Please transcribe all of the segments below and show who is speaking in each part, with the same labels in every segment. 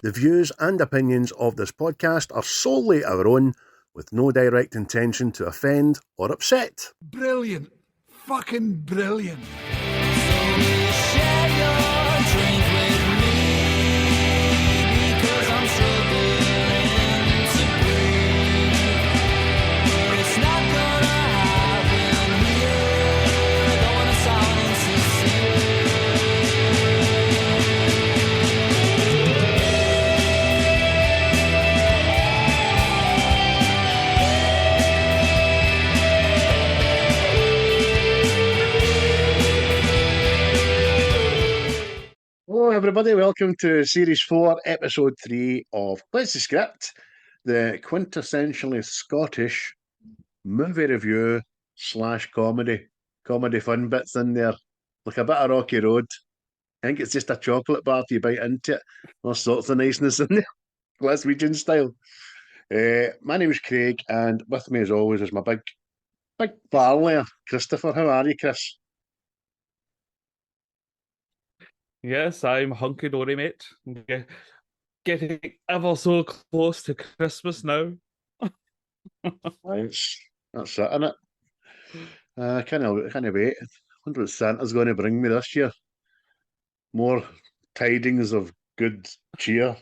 Speaker 1: The views and opinions of this podcast are solely our own, with no direct intention to offend or upset.
Speaker 2: Brilliant. Fucking brilliant.
Speaker 1: Hello everybody, welcome to Series 4, Episode 3 of What's the Script? The quintessentially Scottish movie review / comedy fun bits in there, like a bit of Rocky Road. I think it's just a chocolate bar till you bite into it. All sorts of niceness in there, Glaswegian style. My name is Craig, and with me as always is my big pal there, Christopher. How are you, Chris?
Speaker 3: Yes, I'm hunky dory, mate. Getting ever so close to Christmas now.
Speaker 1: That's it, innit? I can't wait. I wonder what Santa's going to bring me this year. More tidings of good cheer.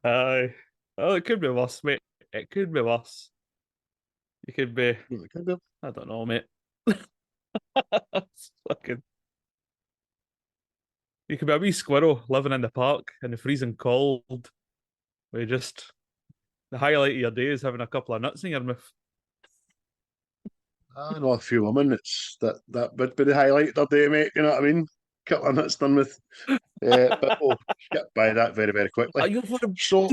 Speaker 3: Aye. Oh, it could be worse, mate. It could be worse. You could be, I don't know, mate. It's fucking... You could be a wee squirrel living in the park in the freezing cold, where you just... The highlight of your day is having a couple of nuts in your mouth.
Speaker 1: I know a few women. It's that would be the highlight of their day, mate. You know what I mean? Couple of minutes done with. But we'll get by that very, very quickly. So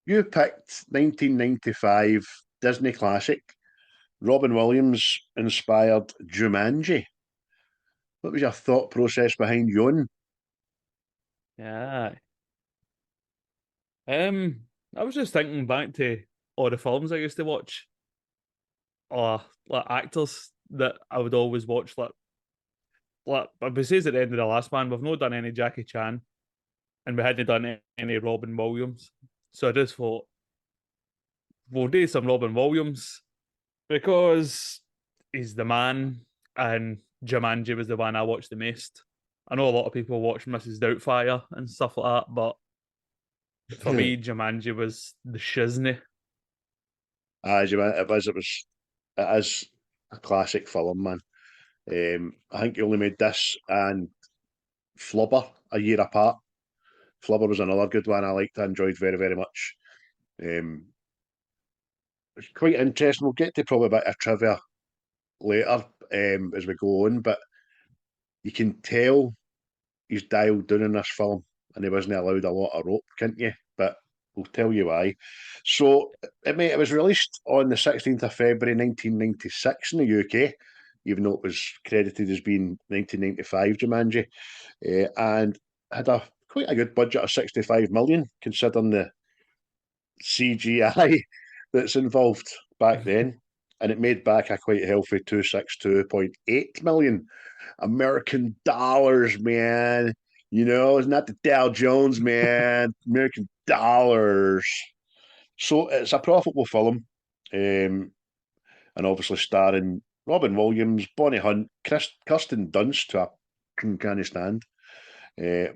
Speaker 1: you picked 1995 Disney classic, Robin Williams inspired Jumanji. What was your thought process behind yon?
Speaker 3: Yeah. I was just thinking back to all the films I used to watch, or like actors that I would always watch. Like besides at the end of the last one, we've not done any Jackie Chan, and we hadn't done any Robin Williams. So I just thought we'll do some Robin Williams because he's the man, and Jumanji was the one I watched the most. I know a lot of people watch Mrs. Doubtfire and stuff like that, but for me, Jumanji was the shizney.
Speaker 1: It is a classic film, man. I think you only made this and Flubber a year apart. Flubber was another good one I enjoyed very, very much. It's quite interesting. We'll get to probably a bit of trivia later as we go on, but you can tell he's dialed down in this film and he wasn't allowed a lot of rope, can't you? But we'll tell you why. So, it was released on the 16th of February 1996 in the UK, even though it was credited as being 1995 Jumanji, and had quite a good budget of 65 million, considering the CGI that's involved back then. And it made back a quite healthy 262.8 million American dollars, man. You know, it's not the Dow Jones, man. American dollars. So it's a profitable film, and obviously starring Robin Williams, Bonnie Hunt, Kirsten Dunst, to a canny stand,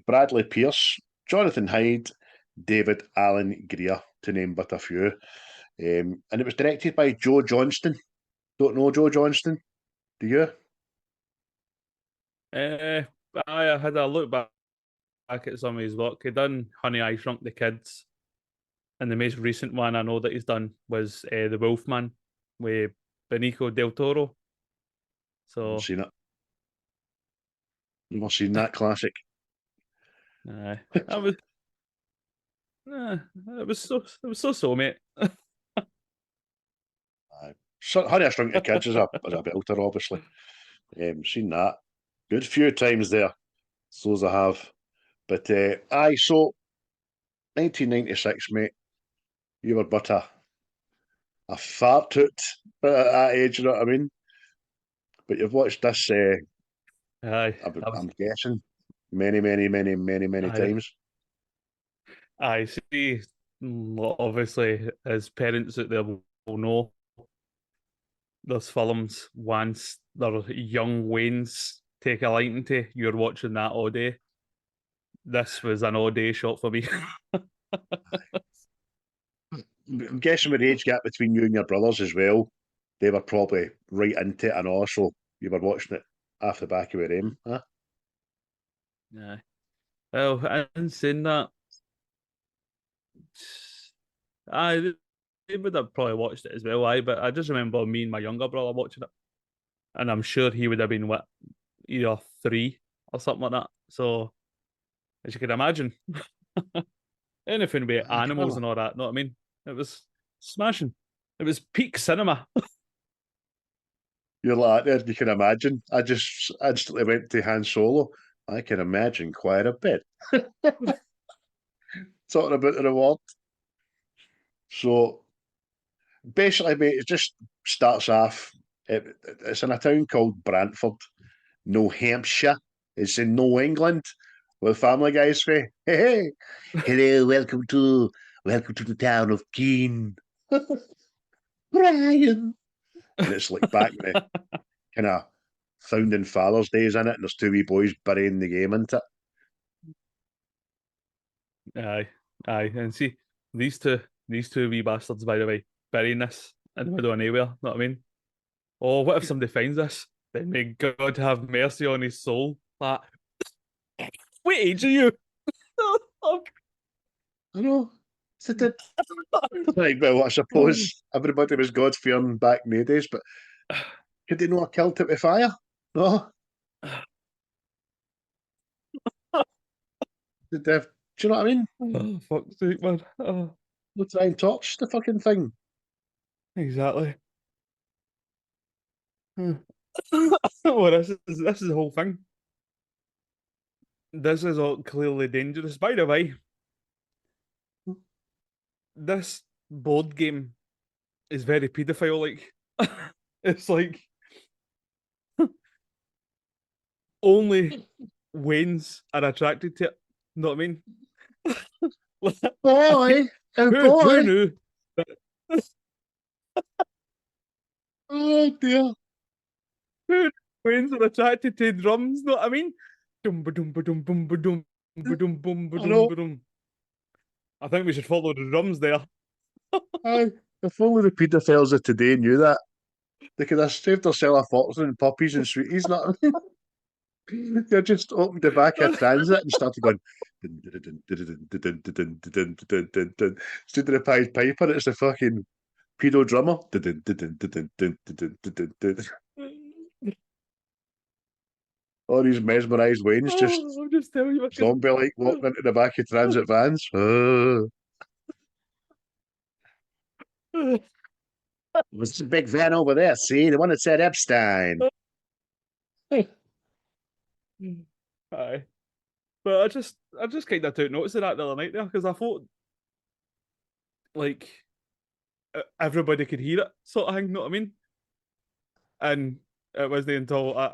Speaker 1: Bradley Peirce, Jonathan Hyde, David Alan Greer, to name but a few. And it was directed by Joe Johnston. Don't know Joe Johnston? Do you?
Speaker 3: I had a look back at some of his work. He done Honey, I Shrunk the Kids, and the most recent one I know that he's done was The Wolfman with Benicio del Toro. So
Speaker 1: I've seen it. You've not seen that classic.
Speaker 3: It was so, mate.
Speaker 1: So, Honey, I Shrunk the Kids is a belter, obviously. Seen that. Good few times there. Those I have. But, so 1996, mate, you were but a fart hoot at that age, you know what I mean? But you've watched this
Speaker 3: Aye,
Speaker 1: I'm guessing many
Speaker 3: aye,
Speaker 1: times.
Speaker 3: I see. Obviously, as parents out there will know, there's films once their young Waynes take a liking to, you're watching that all day. This was an all day shot for me.
Speaker 1: I'm guessing with the age gap between you and your brothers as well, they were probably right into it and also you were watching it off the back of your aim, huh?
Speaker 3: Yeah. Well, and saying that, I they would have probably watched it as well, but I just remember me and my younger brother watching it. And I'm sure he would have been what, either 3 or something like that. So as you can imagine, anything with animals and all that, know what I mean? It was smashing. It was peak cinema.
Speaker 1: You're like that, you can imagine. I just instantly went to Han Solo. I can imagine quite a bit. Talking about the reward. So basically, mate, it just starts off. It's in a town called Brantford, New Hampshire. It's in New England. Where the Family Guys say, "Hey, hello, welcome to the town of Keene, Brian." And it's like back in the kind of founding fathers days in it, and there's 2 wee boys burying the game into it.
Speaker 3: Aye, aye. And see, these two wee bastards, by the way, burying this in the middle of nowhere, know what I mean? Oh, what if somebody finds this? Then may God have mercy on his soul. Like, what age are you?
Speaker 1: I know. Like, well, I suppose everybody was God fearing back in the days, but could they not have killed it with fire? No. Did they have, do you know what I mean?
Speaker 3: Oh, fuck's sake, man. Oh,
Speaker 1: They'll try and torch the fucking thing.
Speaker 3: exactly. Well, this is the whole thing. This is all clearly dangerous. By the way, this board game is very paedophile like. It's like only Waynes are attracted to it. Know what I mean?
Speaker 1: Boy! Oh
Speaker 3: Who
Speaker 1: boy!
Speaker 3: knew?
Speaker 1: Oh dear!
Speaker 3: Who Waynes are attracted to drums? Know what I mean? Dum ba dum ba dum bum ba dum ba dum bum ba
Speaker 1: I
Speaker 3: dum
Speaker 1: know.
Speaker 3: ba dum. I think we should follow the drums there.
Speaker 1: Aye. If only the paedophiles of today knew that, they could have saved themselves a fortune in puppies and sweeties. Not they just opened the back of transit and started going. Instead of the Pied Piper, it's the fucking pedo drummer. All these mesmerised Waynes just
Speaker 3: I'm just telling you,
Speaker 1: zombie like walking into the back of transit vans. What's the big van over there? See, the one that said Epstein.
Speaker 3: Aye. But I just kind of took notice of that the other night there because I thought like everybody could hear it, sort of thing. Know what I mean? And it wasn't until I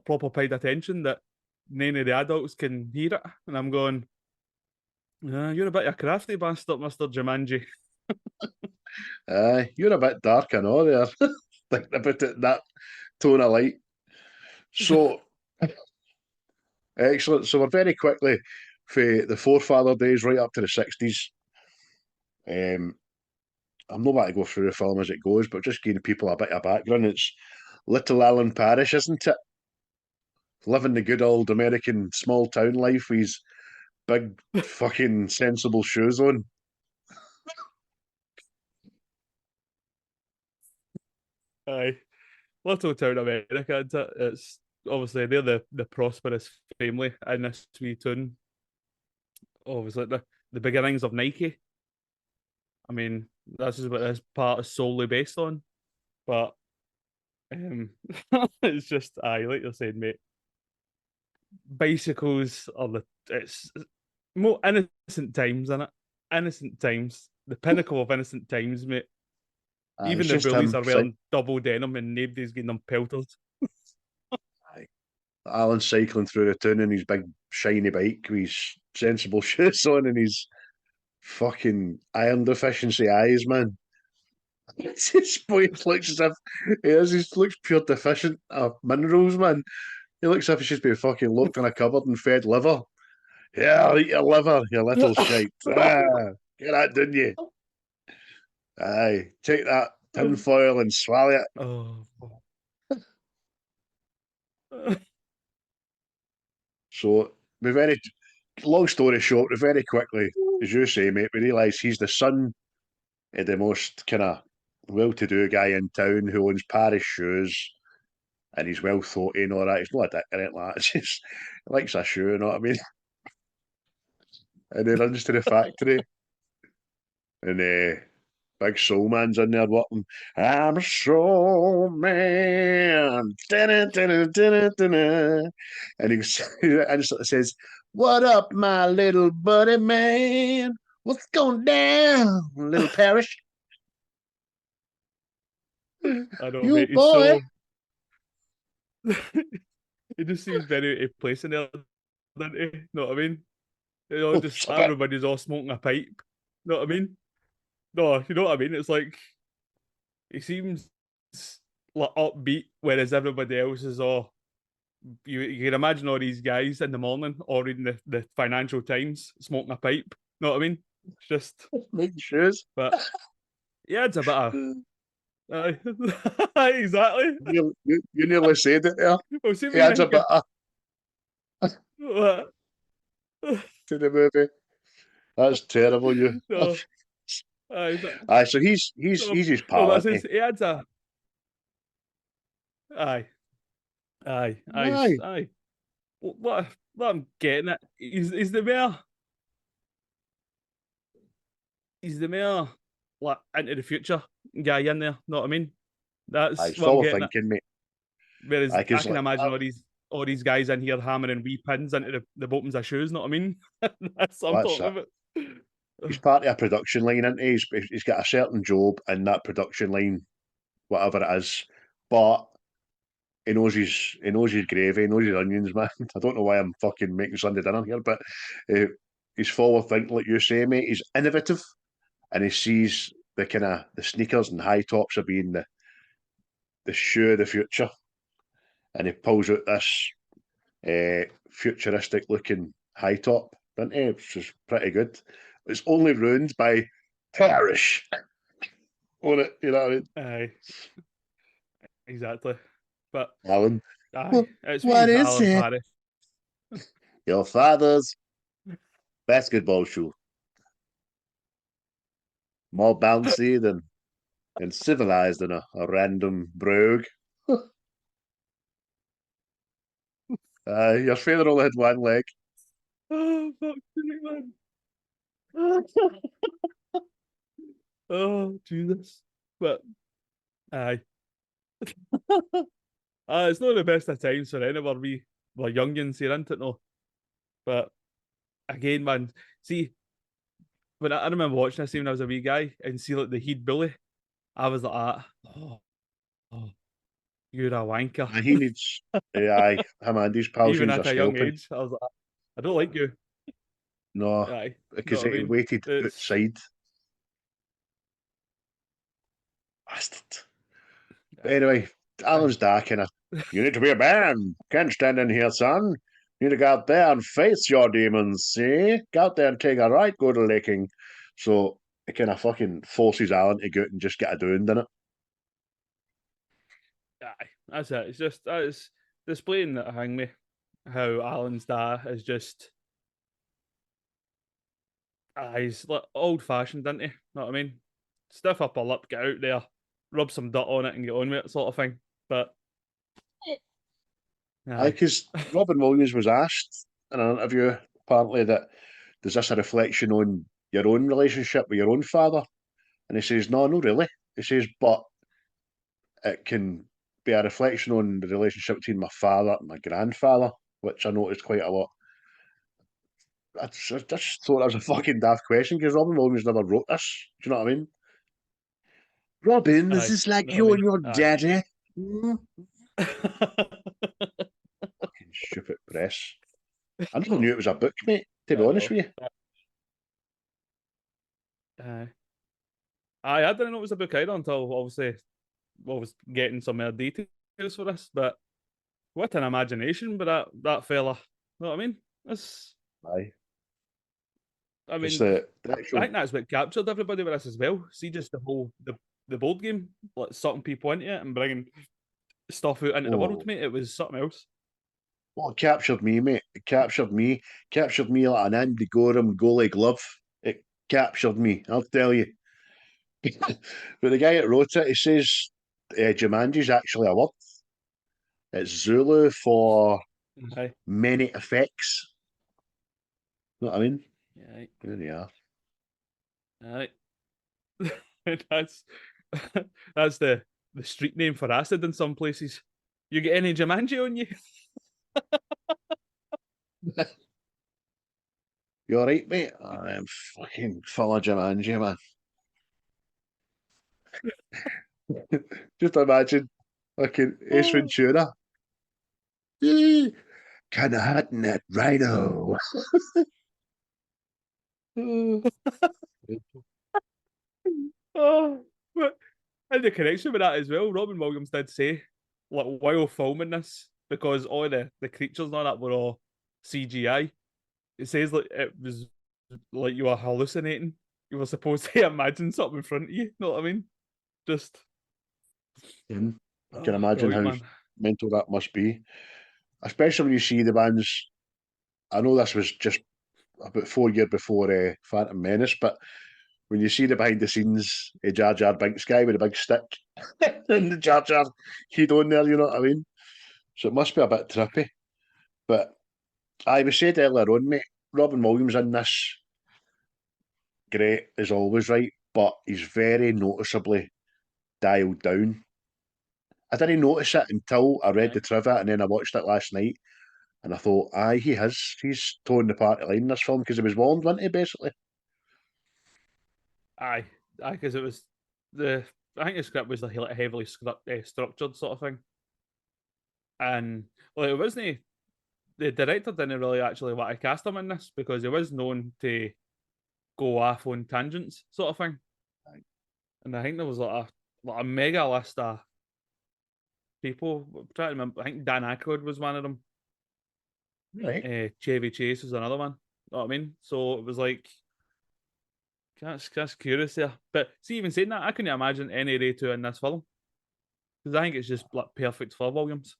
Speaker 3: proper paid attention that none of the adults can hear it, and I'm going, "You're a bit of a crafty bastard, Mister Jumanji."
Speaker 1: Aye, you're a bit dark, I know there. Thinking about it, that tone of light. So, excellent. So we're very quickly for the forefather days right up to the 60s. I'm not about to go through the film as it goes, but just giving people a bit of background. It's little Alan Parrish, isn't it? Living the good old American small town life with his big fucking sensible shoes on.
Speaker 3: Aye, little town America. Isn't it? It's obviously they're the prosperous family in this wee town. Obviously, the beginnings of Nike. I mean, this is what this part is solely based on. But um, it's just aye, like you're saying, mate. Bicycles are it's more innocent times, isn't it? Innocent times, the pinnacle of innocent times, mate. Even
Speaker 1: It's
Speaker 3: the
Speaker 1: just
Speaker 3: bullies
Speaker 1: him.
Speaker 3: are wearing double denim and nobody's getting them pelters.
Speaker 1: Alan cycling through the town in his big shiny bike with his sensible shoes on and his fucking iron deficiency eyes, man. His boy looks as if he looks pure deficient of minerals, man. He looks as if he's just been fucking locked in a cupboard and fed liver. Yeah, eat your liver, you little shite. Get that, didn't you? Aye, take that tin foil and swallow it.
Speaker 3: Oh.
Speaker 1: So, we very, long story short, we very quickly, as you say, mate, we realise he's the son of the most kind of well-to-do guy in town who owns Paris shoes, and he's well thought in all that. He's not a dick or anything like that. It's just, he likes a shoe, you know what I mean? And he runs to the factory, and big soul man's in there working. I'm a soul man. And he instantly says, "What up, my little buddy man? What's going down, little Parrish?"
Speaker 3: I know,
Speaker 1: You
Speaker 3: mate. He's
Speaker 1: boy.
Speaker 3: so. He just seems very out of place in there, doesn't he? Know what I mean? You know, just
Speaker 1: stop it.
Speaker 3: everybody's all smoking a pipe. Know what I mean? No, you know what I mean? It's like he seems like upbeat, whereas everybody else is all. You can imagine all these guys in the morning all reading the Financial Times, smoking a pipe. Know what I mean? It's just
Speaker 1: Making shoes.
Speaker 3: But yeah, it's a bit of. Exactly.
Speaker 1: You nearly said it there.
Speaker 3: Well, see
Speaker 1: He adds a bit of
Speaker 3: What?
Speaker 1: to the movie. That's terrible, you.
Speaker 3: No.
Speaker 1: Aye, so he's his pal.
Speaker 3: That's
Speaker 1: Isn't
Speaker 3: he adds a. Aye. What I'm getting at, he's the mayor. He's the mayor, like, into the future guy in there. Know what I mean? That's
Speaker 1: he's
Speaker 3: what
Speaker 1: full
Speaker 3: I'm
Speaker 1: of
Speaker 3: getting
Speaker 1: thinking, mate.
Speaker 3: at. Whereas I can
Speaker 1: like,
Speaker 3: imagine all these guys in here hammering wee pins into the bottoms of shoes. Know what I mean? That's what I'm talking about.
Speaker 1: He's part of a production line, isn't he? He's got a certain job in that production line, whatever it is. But he knows his gravy, he knows his onions, man. I don't know why I'm fucking making Sunday dinner here, but he's full of thinking, like you say, mate. He's innovative, and he sees the kind of the sneakers and high tops are being the shoe of the future, and he pulls out this futuristic looking high top, doesn't he? Which is pretty good. It's only ruined by Parrish on it, you know what I mean?
Speaker 3: Aye, exactly. But
Speaker 1: Alan,
Speaker 3: it's
Speaker 1: what is
Speaker 3: Alan
Speaker 1: it?
Speaker 3: Parrish.
Speaker 1: Your father's basketball shoe. More bouncy than civilized than a random brogue. Your father only had one leg.
Speaker 3: Oh, fuck's sake, man. Oh, Jesus. But, aye. It's not the best of times for any of we're youngins here, isn't it? No. But, again, man, see, when I remember watching this when I was a wee guy and see like the Hyde bully, I was like, oh, you're a wanker.
Speaker 1: He needs, him and his pals
Speaker 3: Even
Speaker 1: needs
Speaker 3: at
Speaker 1: a
Speaker 3: a young
Speaker 1: scalping.
Speaker 3: age, I was like, I don't like you.
Speaker 1: No,
Speaker 3: Aye,
Speaker 1: because
Speaker 3: know what I
Speaker 1: he
Speaker 3: mean?
Speaker 1: waited
Speaker 3: It's-
Speaker 1: outside. Bastard. But anyway, Alan's dark and you need to be a man. Can't stand in here, son. You need to go out there and face your demons, see? Go out there and take a right good licking. So it kind of fucking forces Alan to go out and just get a doing, doesn't it?
Speaker 3: Aye, that's it. It's just it's displaying that hang me how Alan's dad is just he's like old fashioned, isn't he? Know what I mean? Stiff upper lip, get out there, rub some dirt on it and get on with it, sort of thing. But
Speaker 1: Because Robin Williams was asked in an interview apparently that does this a reflection on your own relationship with your own father? And he says, no, not really. He says, but it can be a reflection on the relationship between my father and my grandfather, which I noticed quite a lot. I just thought that was a fucking daft question because Robin Williams never wrote this. Do you know what I mean? Robin, is this like you and your daddy? Fucking stupid press. I never knew it was a book, mate, to be honest with you.
Speaker 3: I didn't know it was a book either until obviously I was getting some more details for this. But what an imagination by that fella. You know what I mean?
Speaker 1: Aye.
Speaker 3: I mean,
Speaker 1: It's the
Speaker 3: I
Speaker 1: actual.
Speaker 3: think that's what captured everybody with this as well. See, just the whole the board game, like sucking people into it and bringing stuff out into the world,
Speaker 1: Oh,
Speaker 3: mate. It was something else.
Speaker 1: well, it captured me, mate. It captured me. Captured me like an Andy Gorham goalie glove. It captured me, I'll tell you. But the guy that wrote it, he says Jumanji's actually a word. It's Zulu for
Speaker 3: Aye.
Speaker 1: many effects. You know what I mean?
Speaker 3: Yeah.
Speaker 1: There they are.
Speaker 3: Aye. that's that's the street name for acid in some places. You get any Jumanji on you?
Speaker 1: You alright, mate? I am fucking full of Jumanji, man. Just imagine fucking Ace Ventura. Kind of hot in that rhino.
Speaker 3: Oh, but and the connection with that as well, Robin Williams did say, like, while filming this, because all the creatures and all that were all CGI, it says like it was like you were hallucinating. You were supposed to imagine something in front of you. You know what I mean? Just
Speaker 1: I can imagine how
Speaker 3: man.
Speaker 1: mental that must be. Especially when you see the bands. I know this was just about 4 years before Phantom Menace, but when you see the behind the scenes Jar Jar Binks guy with a big stick and the Jar Jar head on there, you know what I mean? So it must be a bit trippy. But I was said earlier on, mate, Robin Williams in this, great as always, right? But he's very noticeably dialed down. I didn't notice it until I read the trivia and then I watched it last night and I thought, aye, he's towing the party line in this film because he was warned, wasn't he, basically?
Speaker 3: Aye, because it was I think the script was like heavily structured sort of thing, and well, it wasn't. The director didn't really actually want to cast him in this because he was known to go off on tangents, sort of thing. And I think there was like a mega list of people. I'm trying to remember. I think Dan Aykroyd was one of them.
Speaker 1: Right.
Speaker 3: Chevy Chase was another one. You know what I mean? So it was like that's curious there. But see, even saying that, I couldn't imagine any Ray 2 in this film because I think it's just like perfect for Williams.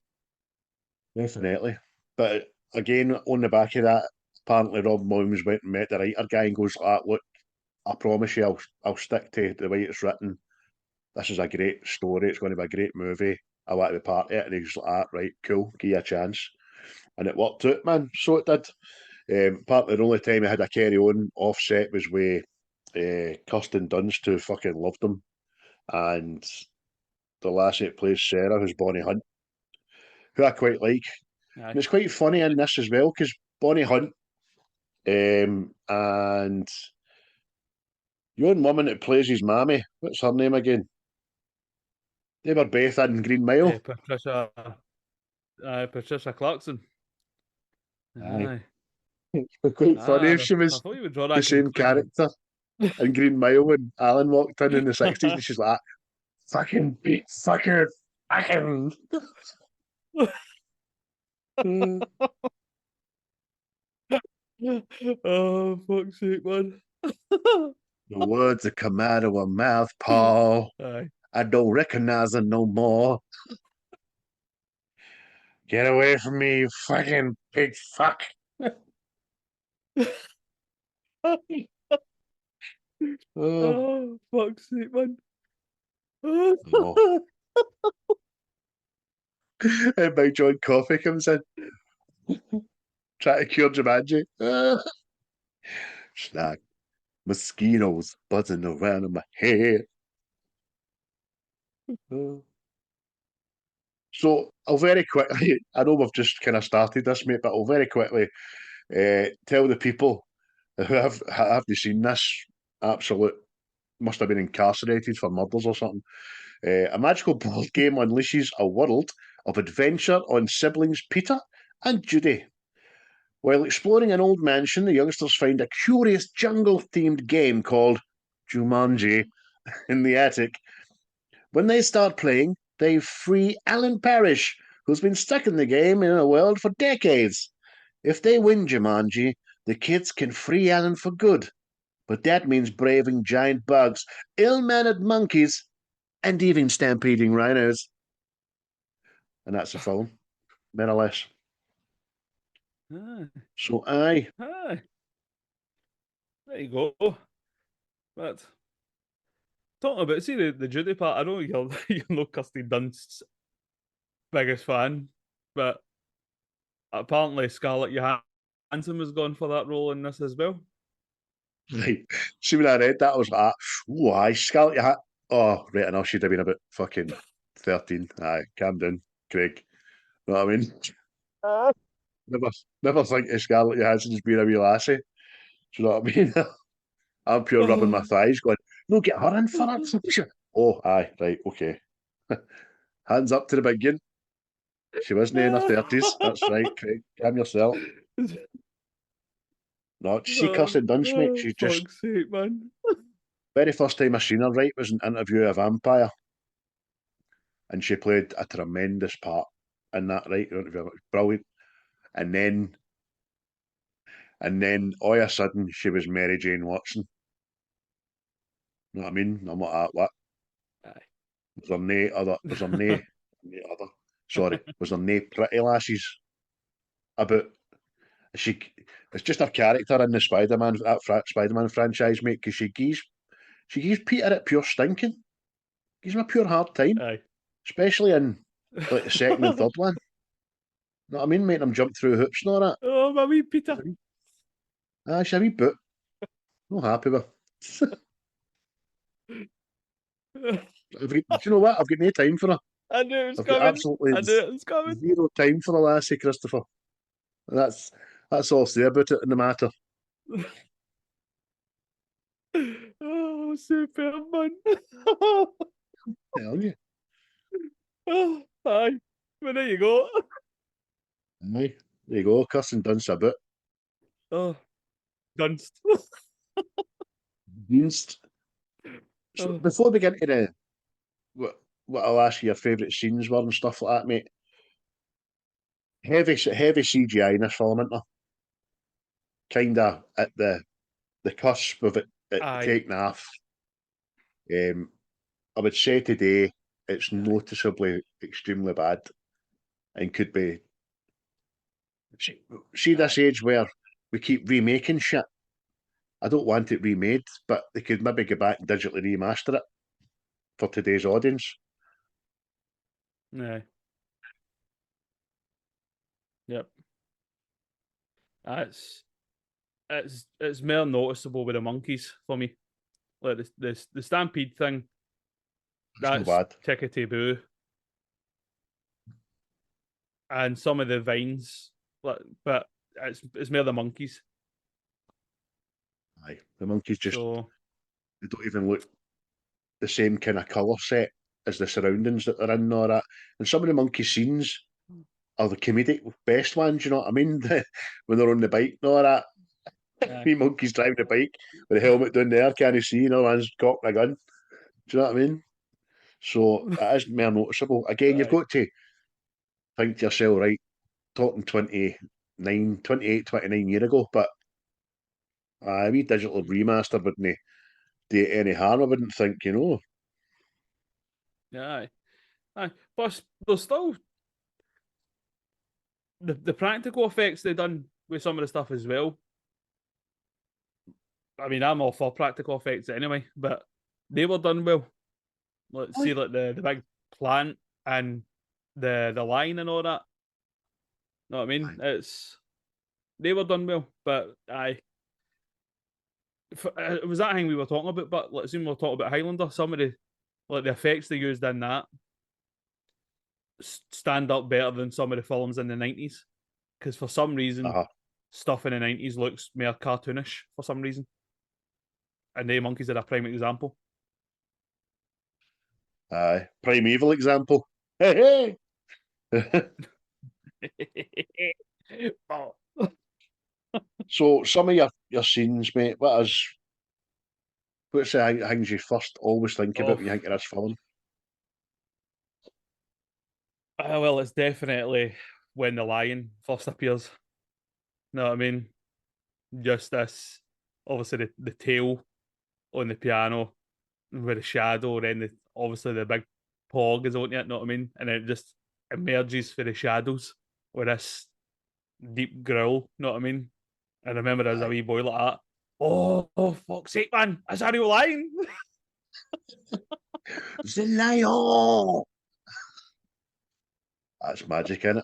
Speaker 1: Definitely. But again, on the back of that, apparently Rob Williams went and met the writer guy and goes, look, I promise you I'll stick to the way it's written. This is a great story. It's going to be a great movie. I want to be part of it. And he's like, right, cool, give you a chance. And it worked out, man. So it did. Partly the only time I had a carry on offset was with Kirsten Dunst, who fucking loved him. And the lassie that plays Sarah, who's Bonnie Hunt, who I quite like.
Speaker 3: Aye.
Speaker 1: And it's quite funny in this as well, because Bonnie Hunt and your woman that plays his mammy, what's her name again? They were both in Green Mile.
Speaker 3: Patricia Clarkson.
Speaker 1: Aye.
Speaker 3: Aye.
Speaker 1: It's quite funny if she
Speaker 3: I
Speaker 1: was
Speaker 3: thought you would draw
Speaker 1: the
Speaker 3: that
Speaker 1: same
Speaker 3: conclusion.
Speaker 1: character in Green Mile when Alan walked in the 60s and she's like, fucking beat fucker, fucking.
Speaker 3: Oh, fuck's sake, man.
Speaker 1: The words that come out of her mouth, Paul.
Speaker 3: Aye.
Speaker 1: I don't recognize her no more. Get away from me, you fucking big fuck.
Speaker 3: Oh, fuck's sake, man.
Speaker 1: Oh. And Big John Coffey comes in, trying to cure Jumanji. It's like mosquitoes buzzing around in my head. So I'll very quickly, I know we've just kind of started this, mate, but I'll very quickly tell the people who haven't seen this, absolute, must have been incarcerated for murders or something. A magical board game unleashes a world of adventure on siblings Peter and Judy. While exploring an old mansion, the youngsters find a curious jungle-themed game called Jumanji in the attic. When they start playing, they free Alan Parrish, who's been stuck in the game in a world for decades. If they win Jumanji, the kids can free Alan for good. But that means braving giant bugs, ill-mannered monkeys, and even stampeding rhinos. And that's the film, more or less.
Speaker 3: Aye.
Speaker 1: So, aye.
Speaker 3: Aye. There you go. But talking about, see the Judy part, I know you're Kirsten Dunst's biggest fan, but apparently Scarlett Johansson was gone for that role in this as well.
Speaker 1: Right. See, when I read that, I was like, oh, aye, Scarlett Johansson. Oh, right, I know she'd have been about fucking 13. Aye, calm down, Craig. Know what I mean? Never think of Scarlett Johansson as being a wee lassie. Do you know what I mean? I'm pure rubbing my thighs, going, no, get her in for it. Oh, aye, right, okay. Hands up to the big one. She wasn't in her 30s. That's right, Craig. Calm yourself. No, see Kirsten Dunst, mate. She's just.
Speaker 3: Fuck's sake, man.
Speaker 1: Very first time I seen her, right, was an Interview of a Vampire. And she played a tremendous part in that, right? Brilliant. And then all of a sudden she was Mary Jane Watson. You know what I mean? I'm like, what?
Speaker 3: Aye.
Speaker 1: Was there nae pretty lasses about? It's just her character in the Spider-Man franchise, mate, because she gives Peter it pure stinking. Gives him a pure hard time.
Speaker 3: Aye.
Speaker 1: Especially in like the second and third one. You know what I mean? Making him jump through hoops and all that.
Speaker 3: Oh, my wee Peter.
Speaker 1: She's a wee boot. Not happy with her. Do you know what? I've got no time for her.
Speaker 3: I knew it was
Speaker 1: I've got
Speaker 3: coming.
Speaker 1: absolutely
Speaker 3: I knew it was coming.
Speaker 1: zero time for the lassie, Christopher. That's all I'll say about it in the matter.
Speaker 3: Oh, superb, man.
Speaker 1: Tell you.
Speaker 3: Oh, aye. Well, there you go.
Speaker 1: Aye. There you go. Kirsten Dunst a bit.
Speaker 3: Oh, Dunst.
Speaker 1: Dunst. So before we get into the what I'll ask you your favourite scenes were and stuff like that, mate. Heavy CGI in this film, isn't there? Kinda at the cusp of it taking off. I would say today it's noticeably extremely bad and could be. See this age where we keep remaking shit. I don't want it remade, but they could maybe go back and digitally remaster it for today's audience.
Speaker 3: Yeah. Yep. It's more noticeable with the monkeys for me. Like the stampede thing. That's
Speaker 1: bad.
Speaker 3: tickety boo. And some of the vines, but it's more the monkeys.
Speaker 1: Aye, the monkeys just
Speaker 3: So,
Speaker 1: they don't even look the same kind of colour set as the surroundings that they're in and all that. And some of the monkey scenes are the comedic best ones, you know what I mean? When they're on the bike and all that. Three monkeys driving the bike with a helmet down there, can't you see? Another one's cocking a gun. Do you know what I mean? So it is more noticeable. Again, you've got to think to yourself, right, talking 28, 29 years ago, but a wee digital remaster wouldn't do any harm, I wouldn't think, you know.
Speaker 3: yeah, aye. Plus, there's still the practical effects they done with some of the stuff as well. I mean, I'm all for practical effects anyway, but they were done well. Let's see, like the big plant and the line and all that. Know what I mean? They were done well, but it was that thing we were talking about. But let's assume we're talking about Highlander. Some of the effects they used in that stand up better than some of the films in the 90s, because for some reason stuff in the 90s looks more cartoonish for some reason, and the monkeys are a prime example.
Speaker 1: Primeval example. Hey, hey.
Speaker 3: Oh.
Speaker 1: So some of your scenes, mate, what's the things you first always think about
Speaker 3: Oh,
Speaker 1: when you think of this film?
Speaker 3: well, it's definitely when the lion first appears. Know what I mean? Just this, obviously the tail on the piano with the shadow, then obviously the big pog is on it. Know what I mean? And then it just emerges for the shadows with this deep growl. Know what I mean? I remember as a
Speaker 1: Aye.
Speaker 3: wee boy like that. Oh, fuck's sake, man! Is that a real lion?
Speaker 1: The lion! That's magic, innit?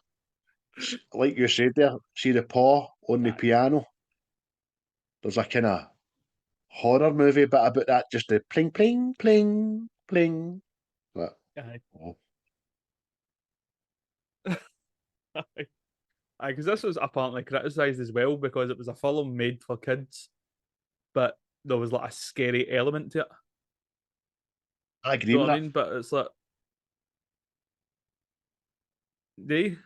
Speaker 1: Like you said there, see the paw on the
Speaker 3: Aye,
Speaker 1: piano? There's a kind of horror movie bit about that, just the pling, pling, pling, pling. Like,
Speaker 3: aye,
Speaker 1: oh,
Speaker 3: aye. Because this was apparently criticised as well because it was a film made for kids, but there was like a scary element to it.
Speaker 1: I agree
Speaker 3: Do you know
Speaker 1: with
Speaker 3: what I
Speaker 1: that.
Speaker 3: mean? But it's like, they,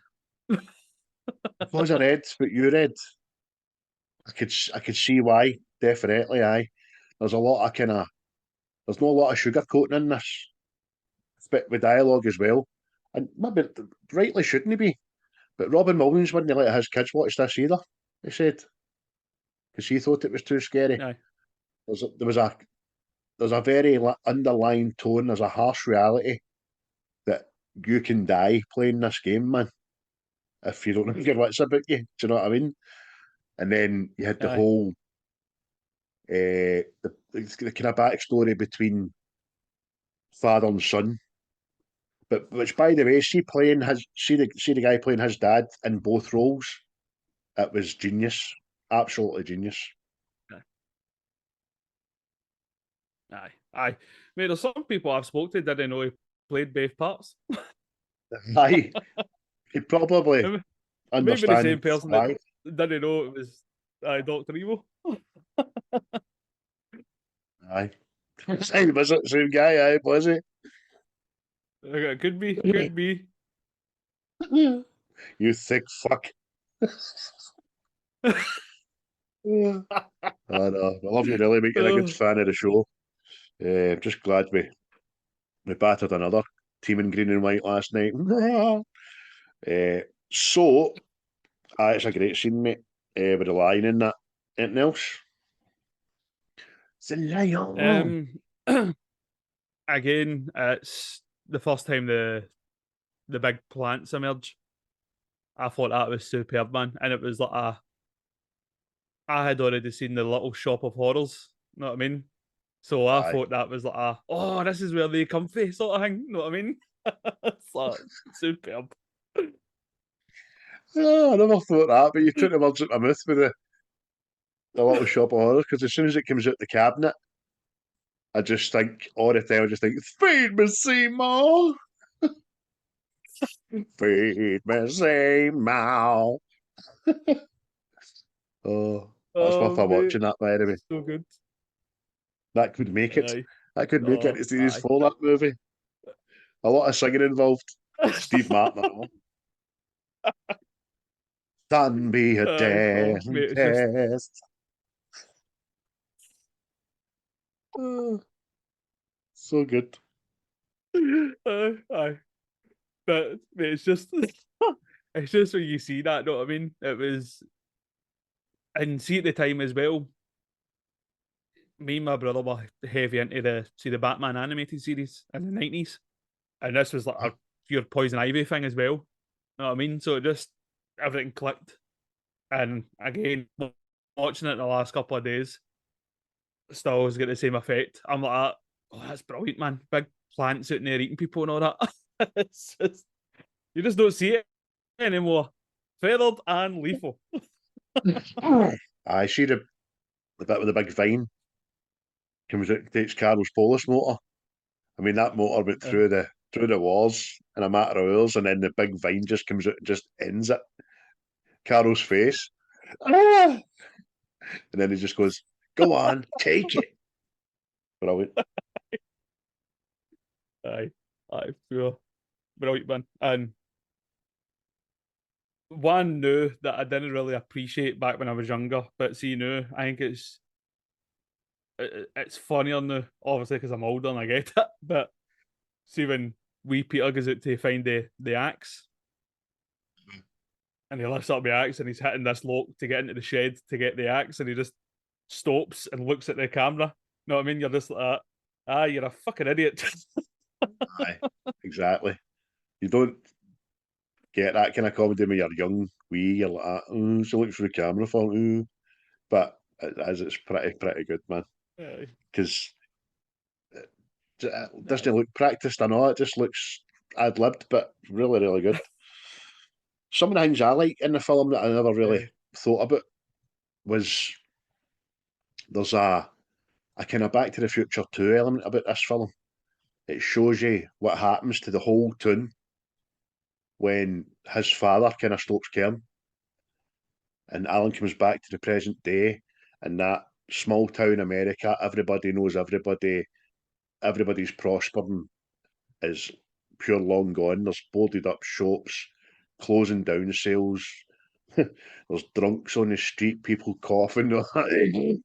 Speaker 1: Because I read what you read, I could see why. Definitely, aye. There's a lot of there's not a lot of sugarcoating in this, but with dialogue as well. And maybe rightly shouldn't he be? But Robin Williams wouldn't let his kids watch this either. He said because he thought it was too scary.
Speaker 3: aye,
Speaker 1: There's a very underlying tone. There's a harsh reality that you can die playing this game, man. If you don't know your wits about you, do you know what I mean? And then you had the
Speaker 3: aye,
Speaker 1: whole the kind of backstory between father and son. But which, by the way, see the guy playing his dad in both roles. It was genius, absolutely genius.
Speaker 3: aye, aye. Mate, there's some people I've spoke to didn't know he played both parts.
Speaker 1: Aye, he probably
Speaker 3: Maybe the same
Speaker 1: understands
Speaker 3: person that
Speaker 1: why.
Speaker 3: didn't know it was Doctor Evil.
Speaker 1: Aye, same was it, same guy. Aye, was he?
Speaker 3: Could be, could be.
Speaker 1: You thick fuck. Yeah. I know. I love you, really, making a good
Speaker 3: Oh,
Speaker 1: fan of the show. I'm just glad we battered another team in green and white last night. uh, so, it's a great scene, mate, with the lion in that. Anything else? It's a lion.
Speaker 3: um, again, it's the first time the big plants emerge. I thought that was superb, man, and it was like I had already seen the Little Shop of Horrors. You know what I mean? So I
Speaker 1: Aye.
Speaker 3: thought that was like oh, this is where they comfy sort of thing. You know what I mean? It's like superb.
Speaker 1: Oh, I never thought that, but you took the words out of my mouth with the little shop of horrors, because as soon as it comes out the cabinet, I just think, all the time, I just think, feed me, Seymour. Feed me, Seymour. Oh, that's worth
Speaker 3: Oh,
Speaker 1: a
Speaker 3: mate,
Speaker 1: watching that, by the way.
Speaker 3: so good.
Speaker 1: That could make it.
Speaker 3: Aye.
Speaker 1: That could make it
Speaker 3: Oh,
Speaker 1: to series
Speaker 3: aye.
Speaker 1: 4, that movie. A lot of singing involved. Steve Martin, that one. Sun be a
Speaker 3: Aye. Oh,
Speaker 1: damn
Speaker 3: mate, it's just
Speaker 1: test. Oh, so good.
Speaker 3: aye. But mate, it's just it's just when you see that, know what I mean? It was and see at the time as well, me and my brother were heavy into the Batman animated series in the 90s. And this was like a pure Poison Ivy thing as well. Know what I mean? So it just everything clicked. And again, watching it the last couple of days, still has got the same effect. I'm like, oh, that's brilliant, man. Big plants out in there eating people and all that. It's just, you just don't see it anymore. Feathered and lethal.
Speaker 1: I see the bit with the big vine comes out, takes Carol's Polish motor. I mean, that motor went
Speaker 3: Uh,
Speaker 1: through the walls in a matter of hours, and then the big vine just comes out and just ends it. Carol's face. Ah! And then he just goes, go on, take it. Brilliant.
Speaker 3: aye, aye, pure brilliant, man. And one new that I didn't really appreciate back when I was younger, but see now, I think it's funnier now, obviously because I'm older and I get it. But see when wee Peter goes out to find the axe, and he lifts up the axe and he's hitting this lock to get into the shed to get the axe, and he just stops and looks at the camera. You know what I mean? You're just like, you're a fucking idiot.
Speaker 1: Aye, exactly. You don't get that kind of comedy when you're young, wee. You're like, she looks for the camera for, but as it's pretty good, man. Because it doesn't look practiced. I know it just looks ad libbed, but really, really good. Some of the things I like in the film that I never really thought about was there's a kind of Back to the Future 2 element about this film. It shows you what happens to the whole town when his father kind of stops caring, and Alan comes back to the present day, and that small town America, everybody knows everybody, everybody's prospering is pure long gone. There's boarded up shops, closing down sales. There's drunks on the street, people coughing. I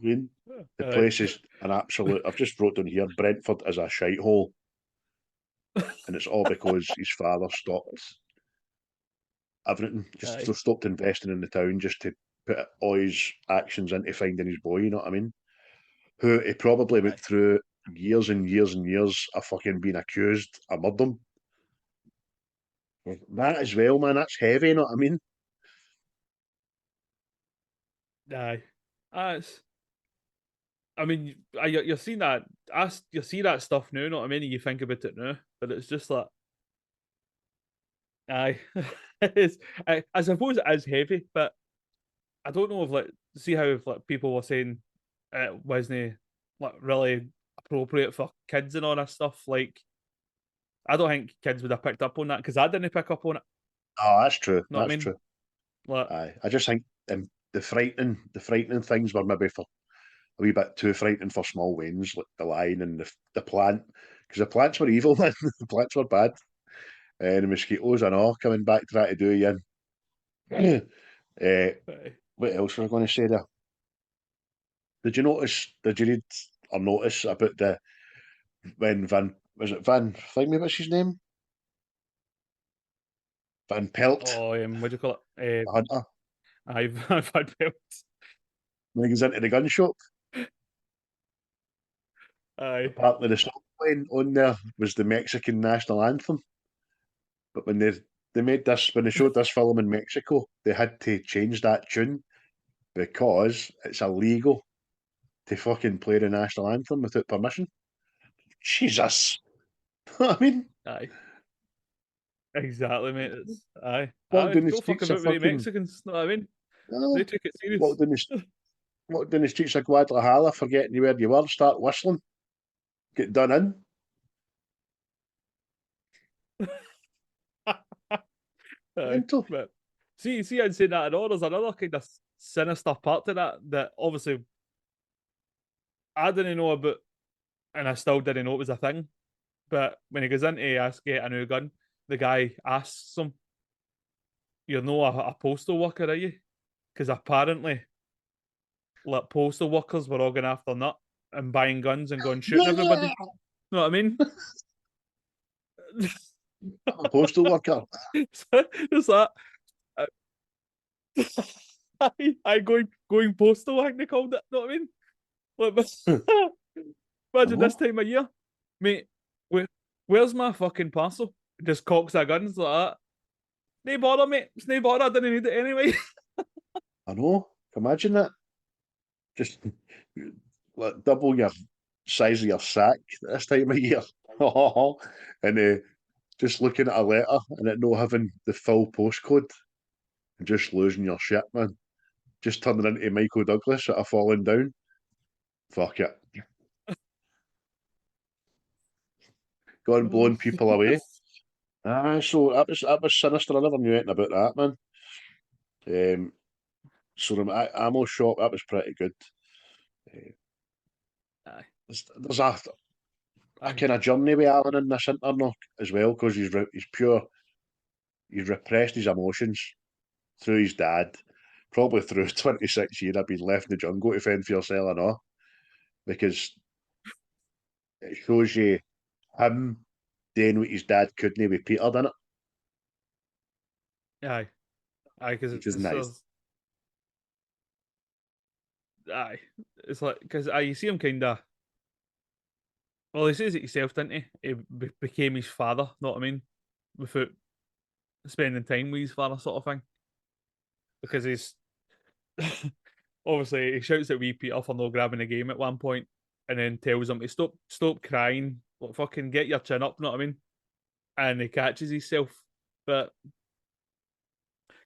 Speaker 1: mean, the place is an absolute. I've just wrote down here, Brentford is a shithole, and it's all because his father stopped everything. Just stopped investing in the town just to put all his actions into finding his boy. You know what I mean? Who he probably went through years and years and years of fucking being accused of murder. That as well, man. That's heavy. You know what I mean?
Speaker 3: Aye. That's. I mean, you're seeing that. You see that stuff now. You know what I mean? And you think about it now, but it's just like, aye. I suppose it is heavy, but I don't know if see how if people were saying it wasn't like really appropriate for kids and all that stuff. Like, I don't think kids would have picked up on that because I didn't pick up on it.
Speaker 1: Oh, that's true.
Speaker 3: Know what I
Speaker 1: That's
Speaker 3: mean?
Speaker 1: true.
Speaker 3: Like,
Speaker 1: Aye. I just think the frightening things were maybe for a wee bit too frightening for small Waynes, like the lion and the plant, because the plants were evil, man. The plants were bad. And the mosquitoes and all coming back trying to do you in. What else was I going to say there? Did you notice? Did you read or notice about the when was it Van? Think me, what's his name? Van Pelt,
Speaker 3: what do you call it?
Speaker 1: the hunter.
Speaker 3: I've had belts.
Speaker 1: When he goes into the gun shop,
Speaker 3: Aye.
Speaker 1: apparently the song playing on there was the Mexican national anthem. But when they made this, when they showed this film in Mexico, they had to change that tune because it's illegal to fucking play the national anthem without permission. Jesus. I mean,
Speaker 3: Aye. Exactly, mate. It's, aye.
Speaker 1: walk down the
Speaker 3: Go fuck
Speaker 1: streets
Speaker 3: about
Speaker 1: of
Speaker 3: with the
Speaker 1: fucking
Speaker 3: Mexicans. Know what I mean?
Speaker 1: uh,
Speaker 3: They took it
Speaker 1: walk
Speaker 3: serious.
Speaker 1: down walk down the streets of Guadalajara, forgetting where you were, start whistling, get done in. Mental.
Speaker 3: But see, I'd say that and all. There's another kind of sinister part to that obviously I didn't know about, and I still didn't know it was a thing. But when he goes in to ask get a new gun, the guy asks him, "You're no a postal worker, are you?" Because apparently, like postal workers were all going after nut and buying guns and going shooting everybody. Know what I mean?
Speaker 1: I'm a postal worker.
Speaker 3: It's that. I going postal, I think they called it. Know what I mean? Like, imagine this time of year, mate. Where's my fucking parcel? Just cocks a guns like that. No bother, mate. It's no bother. I didn't need it anyway.
Speaker 1: I know. Imagine that. Just like double your size of your sack this time of year. And just looking at a letter and it not having the full postcode and just losing your shit, man. Just turning into Michael Douglas at a falling down. Fuck it. Going blowing people away. So that was sinister. I never knew anything about that, man. So the ammo shop, that was pretty good. There's a kind of journey with Alan in this interlock as well, because he's he's repressed his emotions through his dad, probably through 26 years of being left in the jungle to fend for yourself and all, because it shows you him doing what his dad couldn't with Peter, didn't it?
Speaker 3: Aye, because
Speaker 1: Which is nice.
Speaker 3: Aye, it's like because you see him kind of. Well, he says it himself, didn't he? He became his father. Know what I mean? Without spending time with his father, sort of thing. Because he's obviously he shouts at wee Peter for not grabbing the game at one point, and then tells him to stop crying, like fucking get your chin up. Know what I mean? And he catches himself, but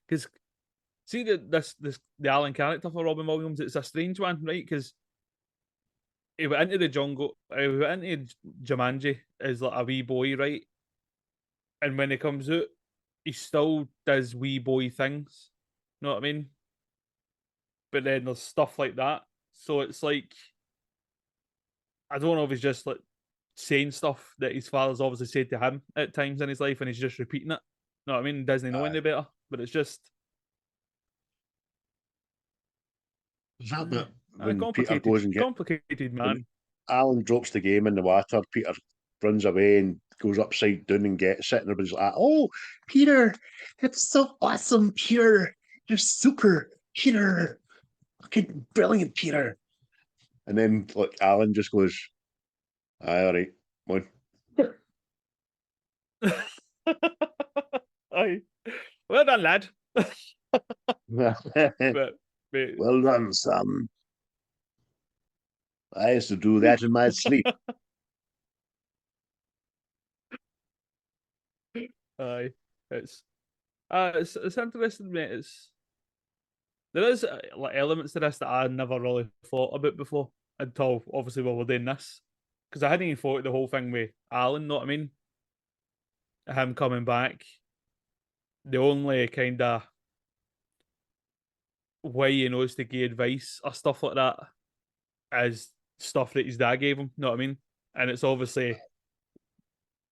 Speaker 3: because see the Alan character for Robin Williams, it's a strange one, right? Because he went into the jungle, he went into Jumanji as like a wee boy, right? And when he comes out, he still does wee boy things. Know what I mean? But then there's stuff like that. So it's like, I don't know if he's just like saying stuff that his father's obviously said to him at times in his life and he's just repeating it. Know what I mean? Doesn't know any better. But it's just.
Speaker 1: Is that bit when Peter
Speaker 3: complicated,
Speaker 1: goes and gets.
Speaker 3: complicated man.
Speaker 1: Alan drops the game in the water, Peter runs away and goes upside down and gets it, and everybody's like, "Oh, Peter, it's so awesome, Peter. You're super, Peter. Fucking brilliant, Peter." And then like Alan just goes, "Aye, all right, come
Speaker 3: Aye. Well done, lad.
Speaker 1: on."
Speaker 3: but
Speaker 1: Well done, son. I used to do that in my sleep.
Speaker 3: Aye, it's interesting, mate. There is like elements to this that I never really thought about before until obviously we were doing this, because I hadn't even thought of the whole thing with Alan. Know what I mean? Him coming back. The only kind of way he knows to give advice or stuff like that is stuff that his dad gave him. Know what I mean? And it's obviously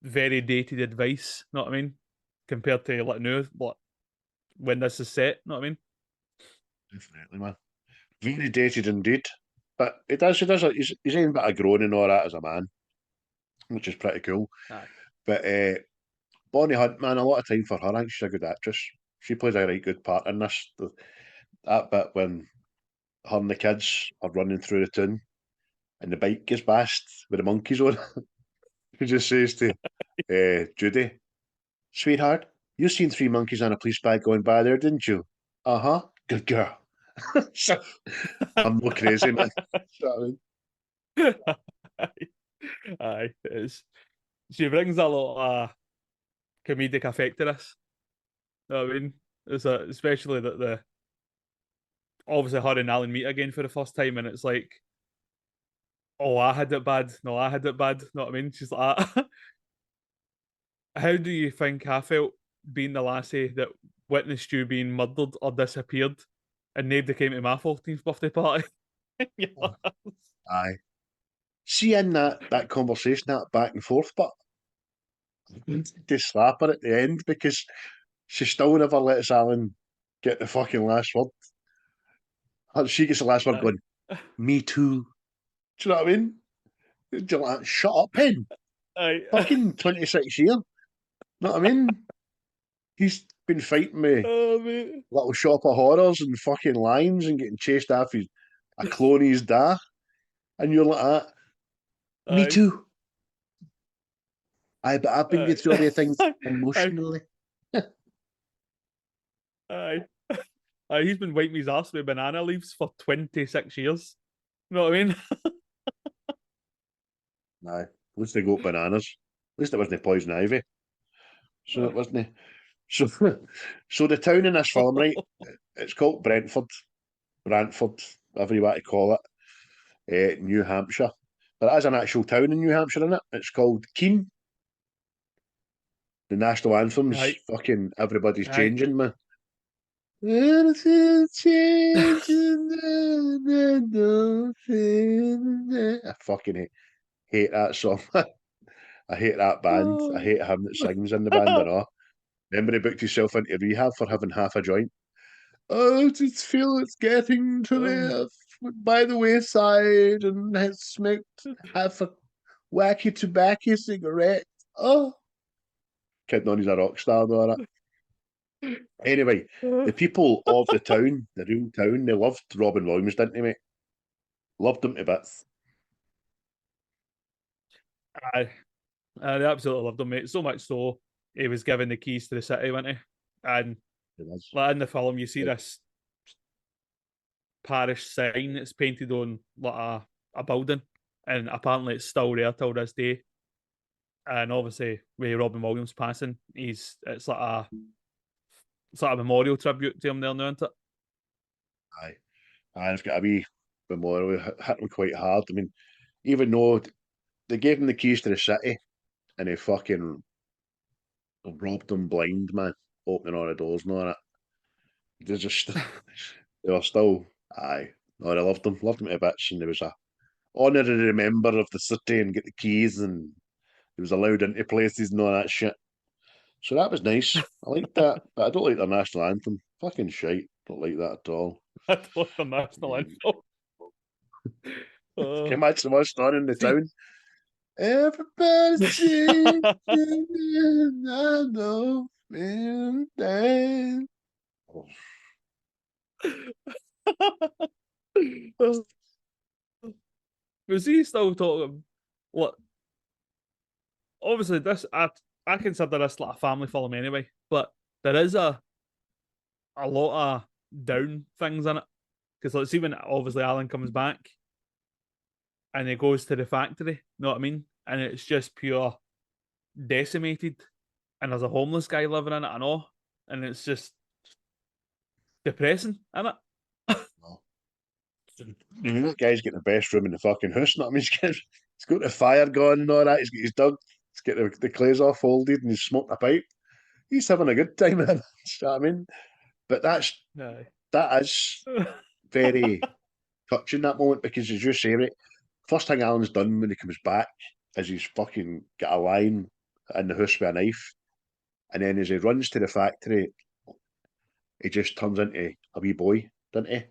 Speaker 3: very dated advice. Know what I mean? Compared to like now, like when this is set. Know what I mean?
Speaker 1: Definitely, man. Very dated indeed. But he's even a bit of growing and all that as a man, which is pretty cool.
Speaker 3: Aye.
Speaker 1: But Bonnie Hunt, man, a lot of time for her. I think she's a good actress. She plays a right good part in this. That bit when her and the kids are running through the town and the bike gets bashed with the monkeys on. He just says to Judy, "Sweetheart, you seen three monkeys on a police bag going by there, didn't you?" "Uh-huh. Good girl." I'm not crazy, man.
Speaker 3: Aye, it is. She brings a lot of comedic effect to this. Know what I mean? Especially that the obviously her and Alan meet again for the first time, and it's like, "Oh, I had it bad. No, I had it bad." Know what I mean? She's like, "How do you think I felt being the lassie that witnessed you being murdered or disappeared, and nobody came to my 14th birthday party?"
Speaker 1: Aye. See in that conversation, that back and forth, but to slap her at the end because she still never lets Alan get the fucking last word. She gets the last word going, "Me too." Do you know what I mean? You're like, shut up, Pen.
Speaker 3: Aye.
Speaker 1: Fucking 26 years. Know what I mean? He's been fighting me little shop of horrors and fucking lions and getting chased after a clone of his dad. And you're like that. Me too. But I've been going through all these things emotionally.
Speaker 3: Aye. He's been wiping his ass with banana leaves for 26 years. You know what I mean?
Speaker 1: Aye. At least they got bananas. At least it wasn't poison ivy. So it wasn't. So the town in this film, right? It's called Brantford, whatever you want to call it, New Hampshire. There is an actual town in New Hampshire in it. It's called Keene. The national anthem's fucking everybody's changing, man. I fucking hate that song. I hate that band. I hate him that sings in the band and all. Remember he booked himself into rehab for having half a joint? Oh, I just feel it's getting to the by the wayside and has smoked half a wacky tobacco cigarette. Oh, kidding on, he's a rock star and all that. Anyway, the people of the town, the real town, they loved Robin Williams, didn't they, mate? Loved him to bits.
Speaker 3: I absolutely loved him, mate. So much so, he was given the keys to the city, wasn't he? And like in the film, you see this parish sign that's painted on like a building, and apparently it's still there till this day. And obviously, with Robin Williams passing, it's like a memorial tribute to him there now, isn't it?
Speaker 1: Aye. I've got a wee memorial. Hit him quite hard. I mean, even though they gave him the keys to the city and he fucking robbed him blind, man, opening all the doors and all that. They just, they were still, aye. No, I loved him to bits, and there was a honorary member of the city and get the keys, and he was allowed into places and all that shit. So that was nice. I liked that, but I don't like their national anthem. Fucking shite. Don't like that at all.
Speaker 3: I don't like the national anthem.
Speaker 1: Can you imagine what's on in the town? Everybody sing, I know, man, dance.
Speaker 3: Was he still talking? What? Obviously, I consider this like a family film anyway, but there is a lot of down things in it. Because let's see when obviously Alan comes back and he goes to the factory, you know what I mean? And it's just pure decimated, and there's a homeless guy living in it, I know, and it's just depressing, isn't it?
Speaker 1: That guy's getting the best room in the fucking house. Not I mean, he's got the fire going and all that. He's got his dog. He's got the clays off folded and he's smoking a pipe. He's having a good time, man. You know what I mean? But that is very touching, that moment, because as you say, right, first thing Alan's done when he comes back is he's fucking got a line in the house with a knife, and then as he runs to the factory, he just turns into a wee boy, doesn't he?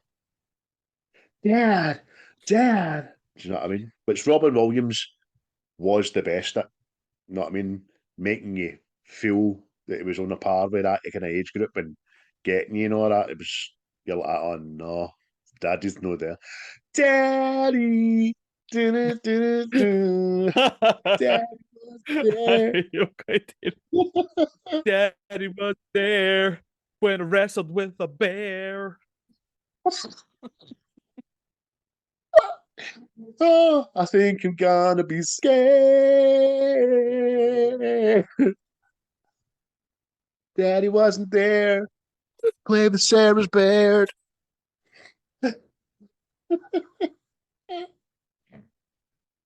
Speaker 1: Dad, Dad. Do you know what I mean? Which Robin Williams was the best at. You know what I mean? Making you feel that he was on a par with that kind of age group and getting you and all that. It was, you're like, oh no, Daddy's not there. Daddy, do do do. Daddy was there.
Speaker 3: Daddy was there when I wrestled with a bear.
Speaker 1: Oh, I think I'm gonna be scared. Daddy wasn't there. Play with Sarah's beard.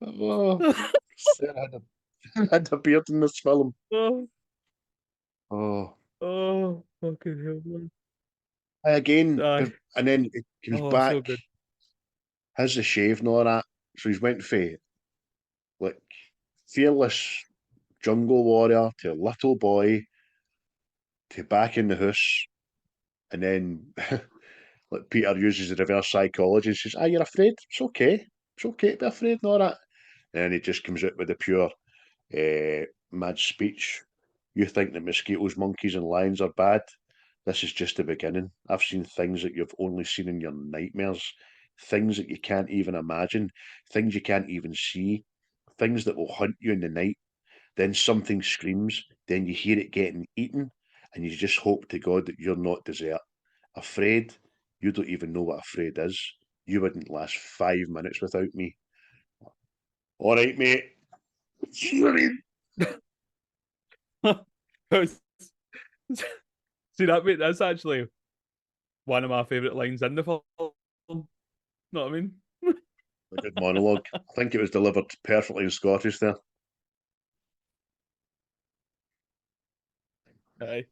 Speaker 1: Oh, Sarah had a beard in this film. Oh,
Speaker 3: Fucking hell, man.
Speaker 1: Again, and then it comes back.
Speaker 3: So good.
Speaker 1: Has the shave and all that. So he's went for like fearless jungle warrior to little boy to back in the house, and then like Peter uses the reverse psychology and says, "Ah, you're afraid? It's okay. It's okay to be afraid and all that." And then he just comes out with the pure mad speech. You think that mosquitoes, monkeys, and lions are bad? This is just the beginning. I've seen things that you've only seen in your nightmares, things that you can't even imagine, things you can't even see, things that will hunt you in the night. Then something screams, then you hear it getting eaten, and you just hope to God that you're not dessert. Afraid, you don't even know what afraid is. You wouldn't last 5 minutes without me. All right, mate.
Speaker 3: See that, mate? That's actually one of my favourite lines in the film. Know what I mean?
Speaker 1: A good monologue. I think it was delivered perfectly in Scottish there.
Speaker 3: Aye.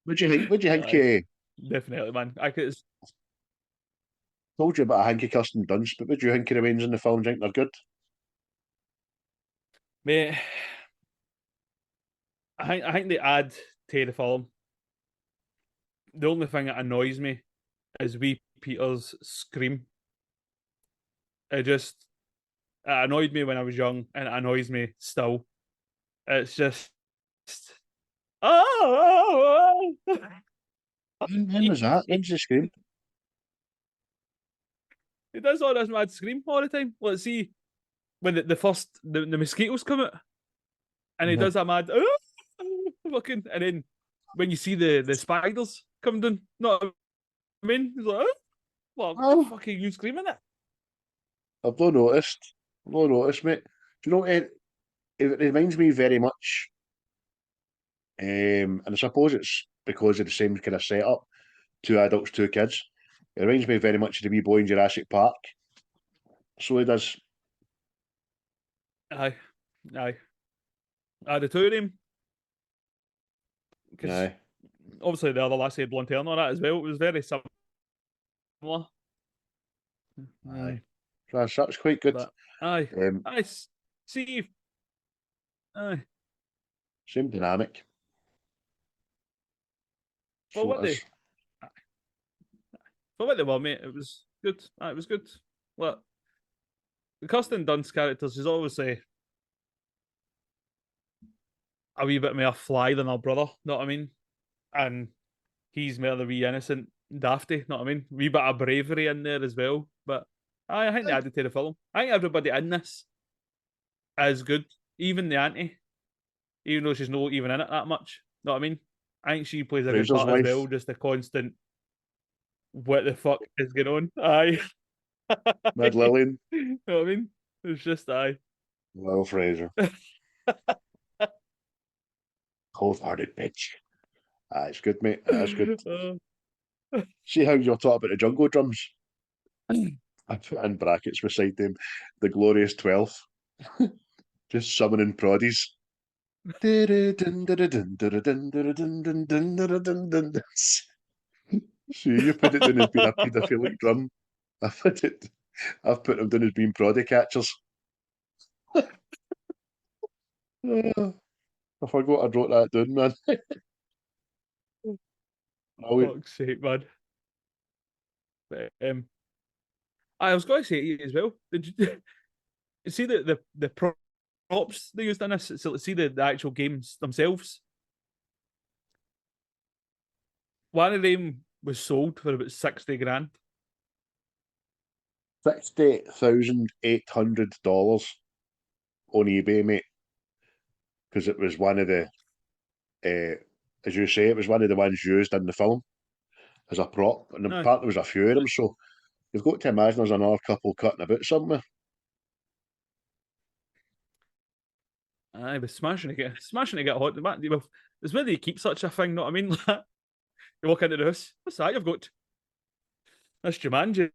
Speaker 1: What do you think? What do you think?
Speaker 3: Definitely, man.
Speaker 1: Told you about a hanky Kirsten Dunst, but what do you think of the remains in the film? Do you think they're good?
Speaker 3: Mate, I think they add to the film. The only thing that annoys me is wee Peter's scream. It annoyed me when I was young, and it annoys me still. It's just, oh,
Speaker 1: When was that? When's the scream?
Speaker 3: he does all this mad scream all the time. Let's see when the first the mosquitoes come out, and he does a mad fucking, and then when you see the spiders come down, not I mean, he's like, what the fuck are you screaming at?
Speaker 1: I've not noticed. I've not noticed, mate. Do you know it reminds me very much, and I suppose it's because of the same kind of setup, 2 adults, 2 kids. It reminds me very much of the wee boy in Jurassic Park. So he does.
Speaker 3: Aye. The two of them. Because
Speaker 1: Aye.
Speaker 3: obviously the other lassie had blonde hair and all that as well. It was very similar.
Speaker 1: Aye. That's quite good.
Speaker 3: But, aye. See. Aye.
Speaker 1: Same dynamic.
Speaker 3: For what they were, mate, it was good. It was good. Look, the Kirsten Dunst characters is obviously a wee bit more fly than her brother, know what I mean? And he's more the wee innocent dafty, know what I mean? Wee bit of bravery in there as well. But I think they added to the film. I think everybody in this is good. Even the auntie, even though she's not even in it that much, know what I mean? I think she plays a good
Speaker 1: Fraser's
Speaker 3: part
Speaker 1: wife.
Speaker 3: as well, just a constant what the fuck is going on? Aye.
Speaker 1: Mad Lillian.
Speaker 3: You know what I mean? It's just aye.
Speaker 1: Will Fraser. Cold-hearted bitch. It's good, mate. That's good. See how you're talking about the jungle drums? I put in brackets beside them the glorious 12. Just summoning prodies. See, you put it down as being a paedophilic drum. I've put them down as being proddy catchers. I forgot I wrote that down, man.
Speaker 3: Fuck's sake, man. But, I was going to say to you as well. Did you see the props they used in this? So see the actual games themselves. One of them was sold for about 60 grand.
Speaker 1: $60,800 on eBay, mate. Because it was one of the, as you say, it was one of the ones used in the film as a prop. And apparently there was a few of them, so you've got to imagine there's another couple cutting about somewhere.
Speaker 3: I was smashing to get hot. It's where they keep such a thing, know what I mean? You walk into the house, what's that you've got? That's Jumanji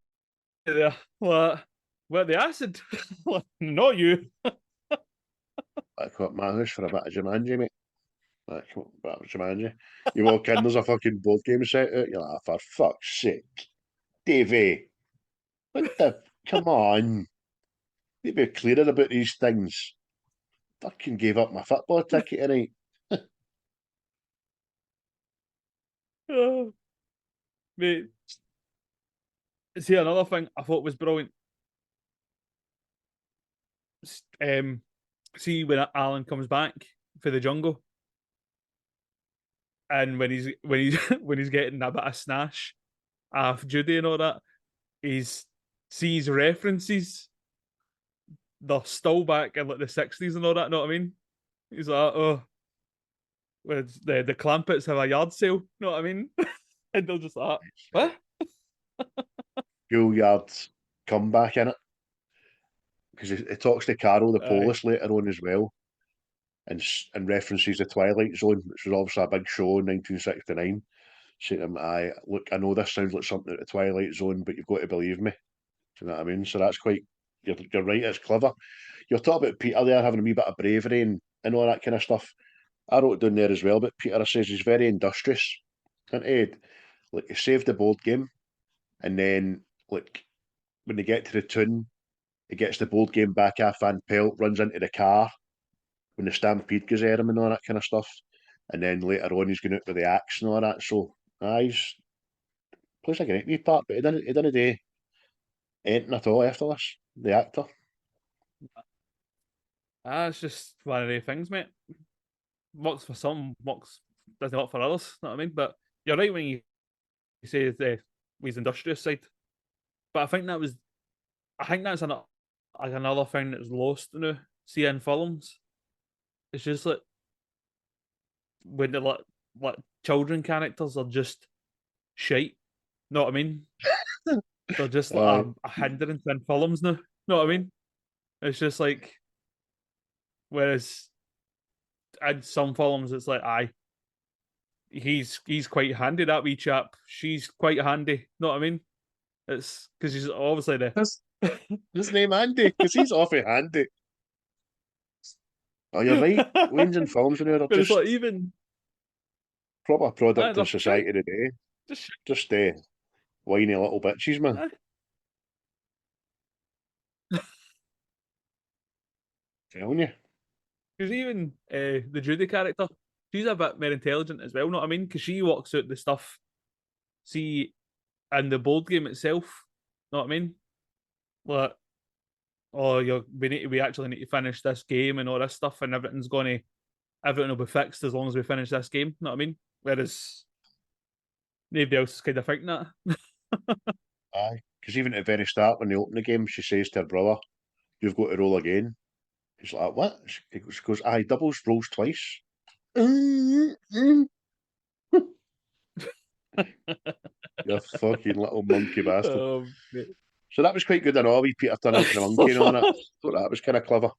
Speaker 3: there. What? Where the acid? Not you.
Speaker 1: I got my house for a bit of Jumanji, mate. Like, that was Jumanji. You walk in, there's a fucking board game set out. You're like, for fuck's sake. Davey. What the? Come on. Need to be clearer about these things. Fucking gave up my football ticket tonight.
Speaker 3: Oh, mate. See, another thing I thought was brilliant. See when Alan comes back for the jungle, and when he's when he's getting a bit of snash of Judy and all that, he's sees references. They're still back in like the 60s and all that. Know what I mean? He's like, oh, the Clampets have a yard sale. Know what I mean? And they'll just like, what?
Speaker 1: Schoolyard's comeback in it. Because he talks to Carol, the Polish, later on as well, and references the Twilight Zone, which was obviously a big show in 1969. Saying to him, look, I know this sounds like something out of the Twilight Zone, but you've got to believe me. Do you know what I mean? So that's quite, you're right, it's clever. You're talking about Peter there having a wee bit of bravery and all that kind of stuff. I wrote it down there as well, but Peter says he's very industrious. And Ed, like, he saved the board game, and then, like, when they get to the tune, he gets the board game back off Van Pelt, runs into the car when the stampede goes at him and all that kind of stuff. and then later on he's going out with the axe and all that. So, he's plays a great wee part, but he didn't do anything at all after this, the actor.
Speaker 3: It's just one of the things, mate. Works for some, doesn't work for others. Know what I mean? But you're right when you say his industrious side. But I think that's another thing that's lost now. Seeing films, it's just like when the like children characters are just shite. Know what I mean? They're just like a hindrance in films now. Know what I mean? It's just like, whereas in some films it's like, he's quite handy, that wee chap. She's quite handy. Know what I mean? It's because he's obviously
Speaker 1: His name Andy, because he's awfully handy. Oh, you're right. Wayne's and films now are
Speaker 3: but it's
Speaker 1: just
Speaker 3: like even
Speaker 1: proper product
Speaker 3: they're
Speaker 1: of society today. Just whiny little bitches, man. Telling you.
Speaker 3: Because even the Judy character, she's a bit more intelligent as well. Know what I mean? Because she works out the stuff. See, in the board game itself. Know what I mean? Like, we actually need to finish this game and all this stuff, and everything will be fixed as long as we finish this game. Know what I mean? Whereas nobody else is kind of thinking that.
Speaker 1: Aye. Because even at the very start, when they open the game, she says to her brother, "You've got to roll again." He's like, "What?" She goes, "Aye, doubles rolls twice." You fucking little monkey bastard. So that was quite good and all, wee Peter turning into the monkey and all that. I thought that was kind of clever.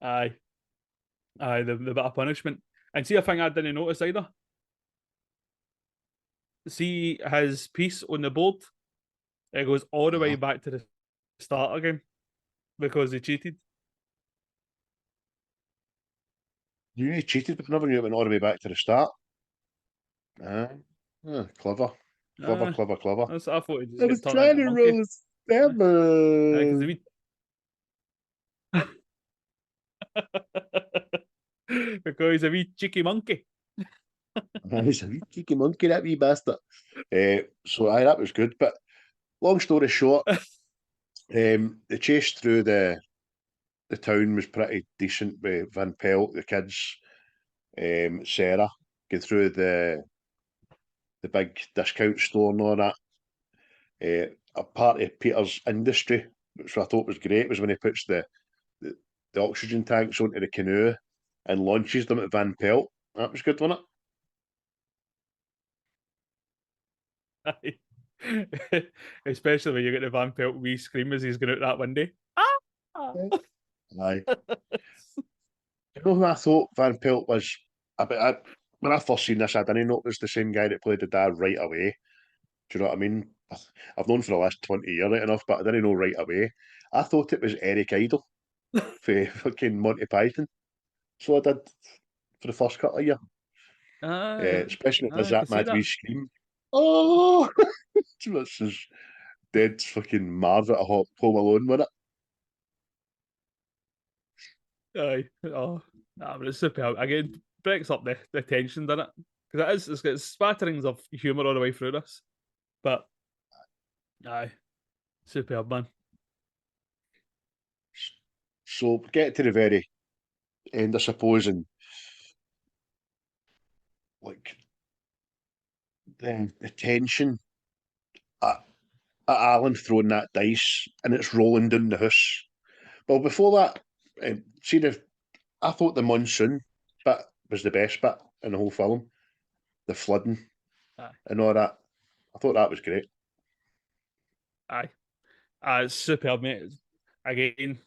Speaker 3: Aye. The bit of punishment. And see a thing I didn't notice either. See his piece on the board, it goes all the way back to the start again because he cheated.
Speaker 1: You really cheated, but never knew it went all the way back to the start. Clever. Clever.
Speaker 3: That's what I thought.
Speaker 1: I was trying to roll a seven.
Speaker 3: Because he's a wee cheeky monkey.
Speaker 1: He's a wee cheeky monkey, that wee bastard. So that was good. But long story short, the chase through the town was pretty decent with Van Pelt, the kids, Sarah, get through the big discount store and all that. A part of Peter's industry, which I thought was great, was when he puts the oxygen tanks onto the canoe and launches them at Van Pelt. That was good, wasn't
Speaker 3: it? Especially when you get the Van Pelt wee scream as he's going out that window.
Speaker 1: Aye. You know who I thought Van Pelt was? When I first seen this, I didn't know it was the same guy that played the dad right away. Do you know what I mean? I've known for the last 20 years right enough, but I didn't know right away. I thought it was Eric Idle for fucking Monty Python. So I did for the first couple of years. Especially with that mad wee scream. Oh! This is dead fucking Marv at a Home Alone with it.
Speaker 3: Aye. Oh, nah, but it's superb. Again, breaks up the tension, doesn't it? Because it's got spatterings of humour all the way through this. But, aye, superb, man.
Speaker 1: So, get to the very end, I suppose, and like the tension at Alan throwing that dice and it's rolling down the house. Well, before that, I thought the monsoon bit was the best bit in the whole film. The flooding and all that. I thought that was great.
Speaker 3: Aye. It's superb, mate. Again,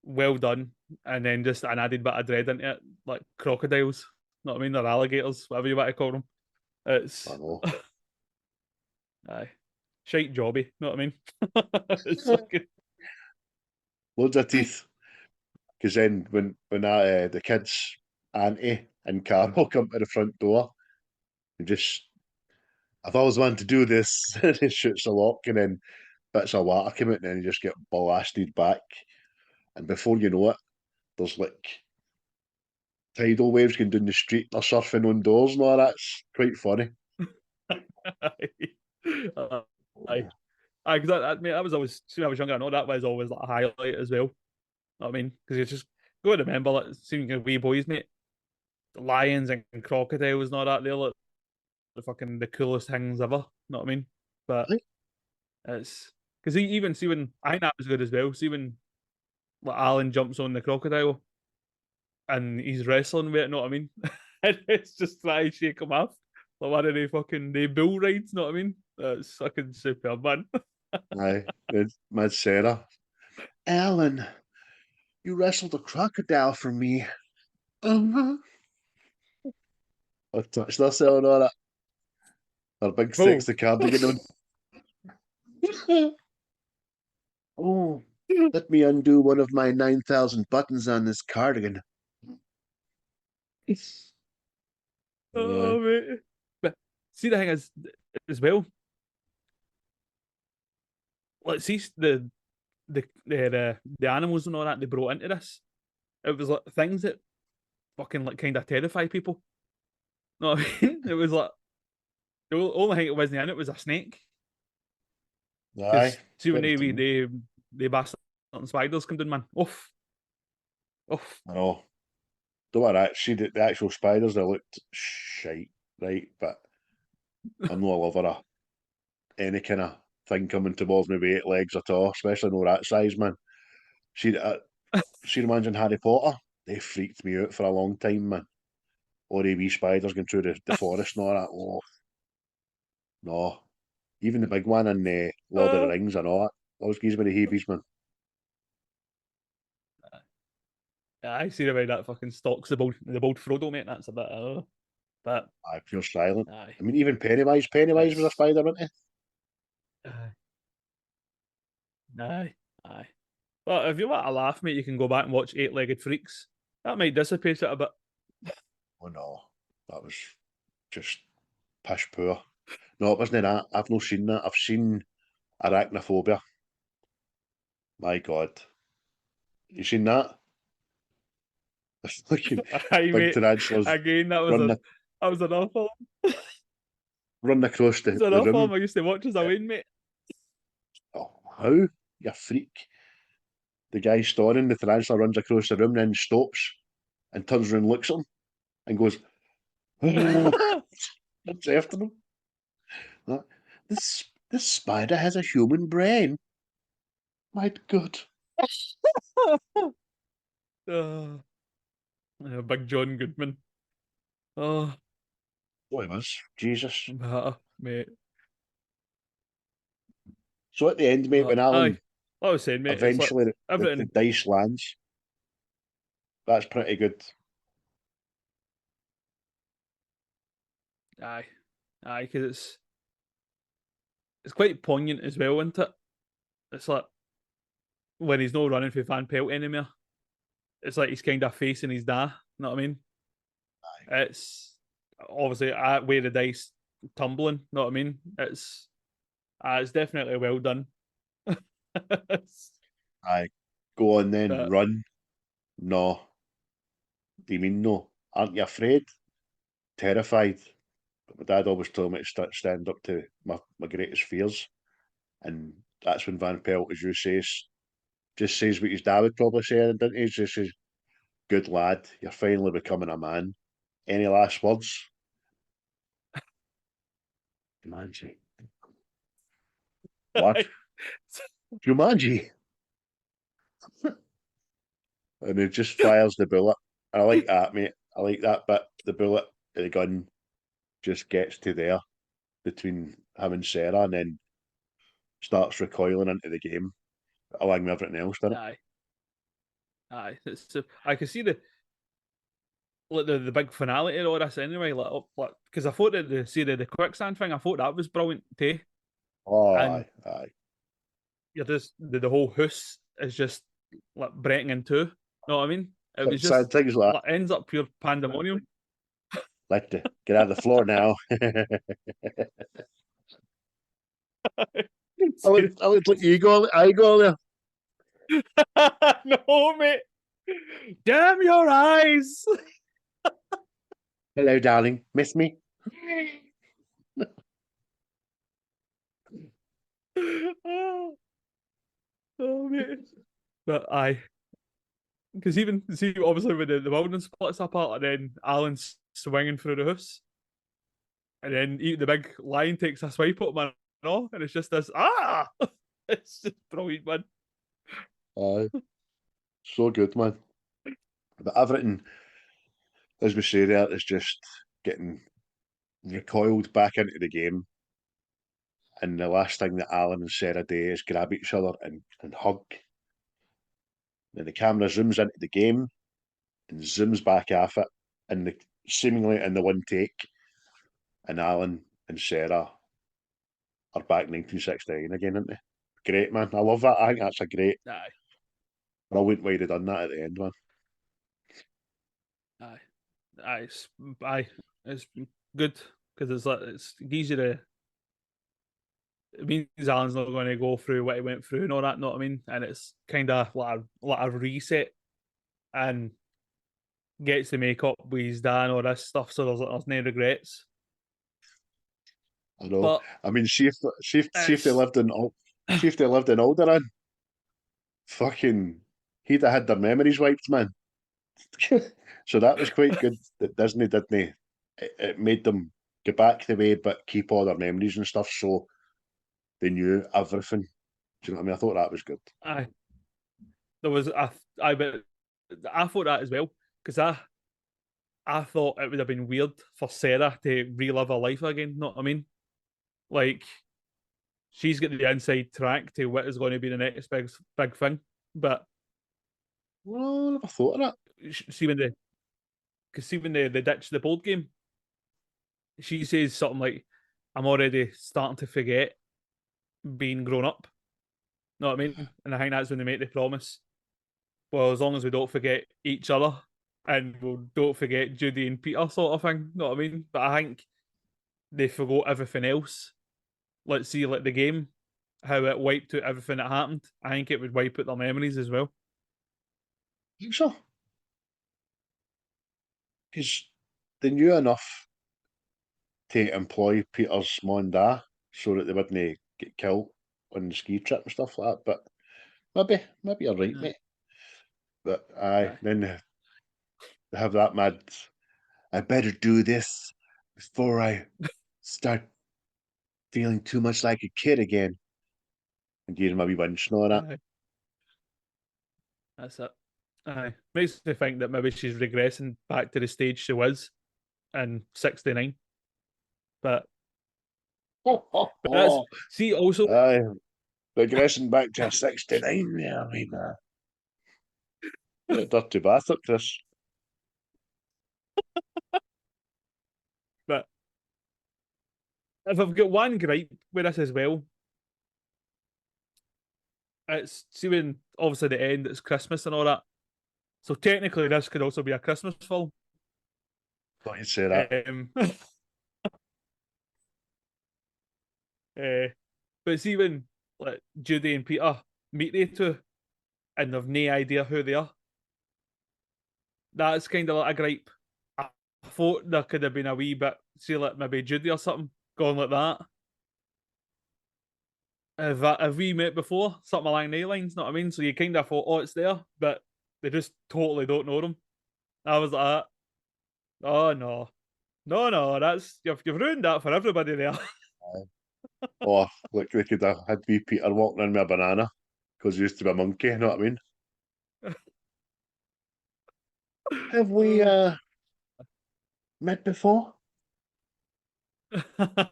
Speaker 3: well done. And then just an added bit of dread into it, like crocodiles. Know what I mean? Or alligators, whatever you want to call them. It's...
Speaker 1: I know.
Speaker 3: Aye. Shite jobby, know what I mean? It's fucking...
Speaker 1: Loads of teeth. Because then when the kids, Auntie and Carol come to the front door, and I've always wanted to do this. And he shoots a lock, and then bits of water come out, and then you just get blasted back. And before you know it, there's like tidal waves going down the street, they're surfing on doors and all that's quite funny.
Speaker 3: Aye. Because mate, that was always, when I was younger, I know that was always like a highlight as well. You know what I mean? Because you just go to remember, like, seeing wee boys, mate, lions and crocodiles and all that, they're like the coolest things ever. You know what I mean? But it's because even see when I think that was good as well. See when like Alan jumps on the crocodile and he's wrestling with it. You know what I mean? And it's just trying to shake him off. Like one of the bull rides. You know what I mean? That's fucking superb, man.
Speaker 1: Aye, it's mad Sarah. Alan, you wrestled a crocodile for me. I'll touch this and all that. Her big sexy cardigan on. Oh, let me undo one of my 9,000 buttons on this cardigan.
Speaker 3: Oh, mate. But see, the thing is, as well, let's see the animals and all that they brought into this. It was like things that fucking like kind of terrify people. You know what I mean? It was like the only thing it wasn't in it was a snake.
Speaker 1: Aye.
Speaker 3: See when they bastard spiders come down, man. Oof.
Speaker 1: I know. Don't worry, see the actual spiders, they looked shite, right? But I'm not a lover of any kind of thing coming towards me with 8 legs at all, especially no that size, man. See the ones in Harry Potter? They freaked me out for a long time, man. Or the wee spiders going through the forest and all that. Oh, no. Even the big one in the Lord of the Rings and all that. Those gives me the heebies, man.
Speaker 3: I see about that fucking stalks the bold Frodo, mate. That's a bit, but
Speaker 1: Aye, pure silent.
Speaker 3: Aye.
Speaker 1: I mean, even Pennywise was a spider, wasn't he?
Speaker 3: Aye. But if you want to laugh, mate, you can go back and watch 8-Legged Freaks. That might dissipate it a bit.
Speaker 1: Oh no, that was just pish poor. No, it wasn't that. I've not seen that. I've seen Arachnophobia. My God. You seen that? It's fucking
Speaker 3: Aye,
Speaker 1: big
Speaker 3: mate.
Speaker 1: tarantulas
Speaker 3: Again, that was an awful.
Speaker 1: run across the
Speaker 3: It's an
Speaker 1: room.
Speaker 3: awful I used to watch as a win, mate.
Speaker 1: Oh, how? You freak. The guy storing the tarantula runs across the room, then stops and turns around and looks at him and goes, it's after him. This spider has a human brain. My God.
Speaker 3: Big John Goodman. Oh,
Speaker 1: Boy, it was. Jesus.
Speaker 3: mate.
Speaker 1: So at the end, mate, when Alan
Speaker 3: I was saying, mate,
Speaker 1: eventually
Speaker 3: like
Speaker 1: the dice lands, that's pretty good.
Speaker 3: Aye, because it's quite poignant as well, isn't it? It's like when he's not running for Van Pelt anymore. It's like he's kind of facing his dad. You know what I mean? Aye. It's obviously where the dice tumbling. You know what I mean? It's definitely well done.
Speaker 1: Aye, go on then, run. No. Do you mean no? Aren't you afraid? Terrified? But my dad always told me to stand up to my greatest fears. And that's when Van Pelt, as you say, just says what his dad would probably say, didn't he? He just says, good lad, you're finally becoming a man. Any last words? Jumanji. What? Jumanji? And he just fires the bullet. I like that, mate. I like that bit. The bullet, the gun just gets to there between him and Sarah and then starts recoiling into the game along with everything else, doesn't it?
Speaker 3: Aye. I can see the big finality of all this anyway. Like because I thought that the quicksand thing, I thought that was brilliant too.
Speaker 1: Oh,
Speaker 3: and
Speaker 1: aye.
Speaker 3: You're just the whole house is just like breaking in two. Know what I mean? It was
Speaker 1: Sad
Speaker 3: just
Speaker 1: things like
Speaker 3: like, ends up pure pandemonium.
Speaker 1: Like to get out of the floor now. I looked like you go there.
Speaker 3: No, mate. Damn your eyes.
Speaker 1: Hello, darling. Miss me?
Speaker 3: oh, mate. But aye. Because even, see, obviously, when the building splits apart and then Alan's swinging through the house, and then the big lion takes a swipe at him and all, and it's just this, it's just brilliant, man.
Speaker 1: Aye. So good, man. But everything, as we say there, is just getting recoiled back into the game. And the last thing that Alan and Sarah do is grab each other and hug. Then the camera zooms into the game and zooms back off it, and seemingly in the one take. And Alan and Sarah are back 1969 again, aren't they? Great, man. I love that. I think that's a great,
Speaker 3: Aye,
Speaker 1: brilliant way they've done that at the end, man.
Speaker 3: aye, aye, it's good because it's like it's easy to. It means Alan's not going to go through what he went through and all that. Know what I mean? And it's kind of like a reset, and gets to make up with his dad all this stuff. So there's no regrets.
Speaker 1: I know.
Speaker 3: But
Speaker 1: I mean, see if they lived in Alderaan, fucking, he'd have had their memories wiped, man. So that was quite good that Disney didn't. It made them go back the way, but keep all their memories and stuff, so they knew everything. Do you know what I mean? I thought that was good.
Speaker 3: aye, there was I thought that as well because I thought it would have been weird for Sarah to relive her life again. Know what I mean? Like she's got the inside track to what is going to be the next big thing. But
Speaker 1: Well, I never thought of that.
Speaker 3: see when they ditch the board game, she says something like, "I'm already starting to forget being grown up." Know what I mean? And I think that's when they make the promise. Well, as long as we don't forget each other and we don't forget Judy and Peter, sort of thing. Know what I mean? But I think they forgot everything else. Let's see, like the game, how it wiped out everything that happened. I think it would wipe out their memories as well.
Speaker 1: I think so. Because they knew enough to employ Peter's mum and dad so that they wouldn't get killed on the ski trip and stuff like that. But maybe you're right, mate. But then they have that mad, I better do this before I start feeling too much like a kid again. And give him a wee winch and all that.
Speaker 3: Aye. That's it. Aye. Makes me think that maybe she's regressing back to the stage she was in 69. But that's, see, also,
Speaker 1: Aye, regressing back to a 69 there, I mean, dirty bastard, Chris.
Speaker 3: but if I've got one gripe with this as well, it's see when obviously the end it's Christmas and all that. So technically this could also be a Christmas film.
Speaker 1: Thought you'd say that.
Speaker 3: But see when like Judy and Peter meet they two and they've no idea who they are. That's kind of like a gripe. I thought there could have been a wee bit, see like maybe Judy or something going like that. Have we met before? Something along the lines, know what I mean? So you kind of thought, oh, it's there, but they just totally don't know them. I was like, oh no, that's you've ruined that for everybody there.
Speaker 1: Oh, look, they could have had wee Peter walking in with a banana because he used to be a monkey, you know what I mean? Have we met before? That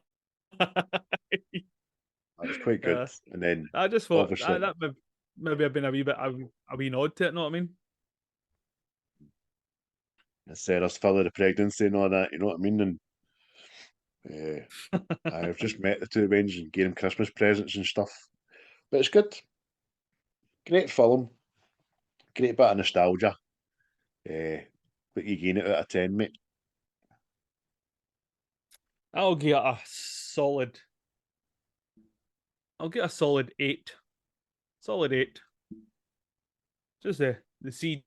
Speaker 1: was quite good. And then
Speaker 3: I just thought
Speaker 1: obviously,
Speaker 3: that maybe have been a wee bit a wee nod to it, know what I mean?
Speaker 1: Sarah's full of the pregnancy and all that, you know what I mean? And I've just met the two Waynes and gave them Christmas presents and stuff. But it's good. Great film. Great bit of nostalgia. But you gain it out of 10, mate.
Speaker 3: I'll get a solid 8. Solid 8. Just the CG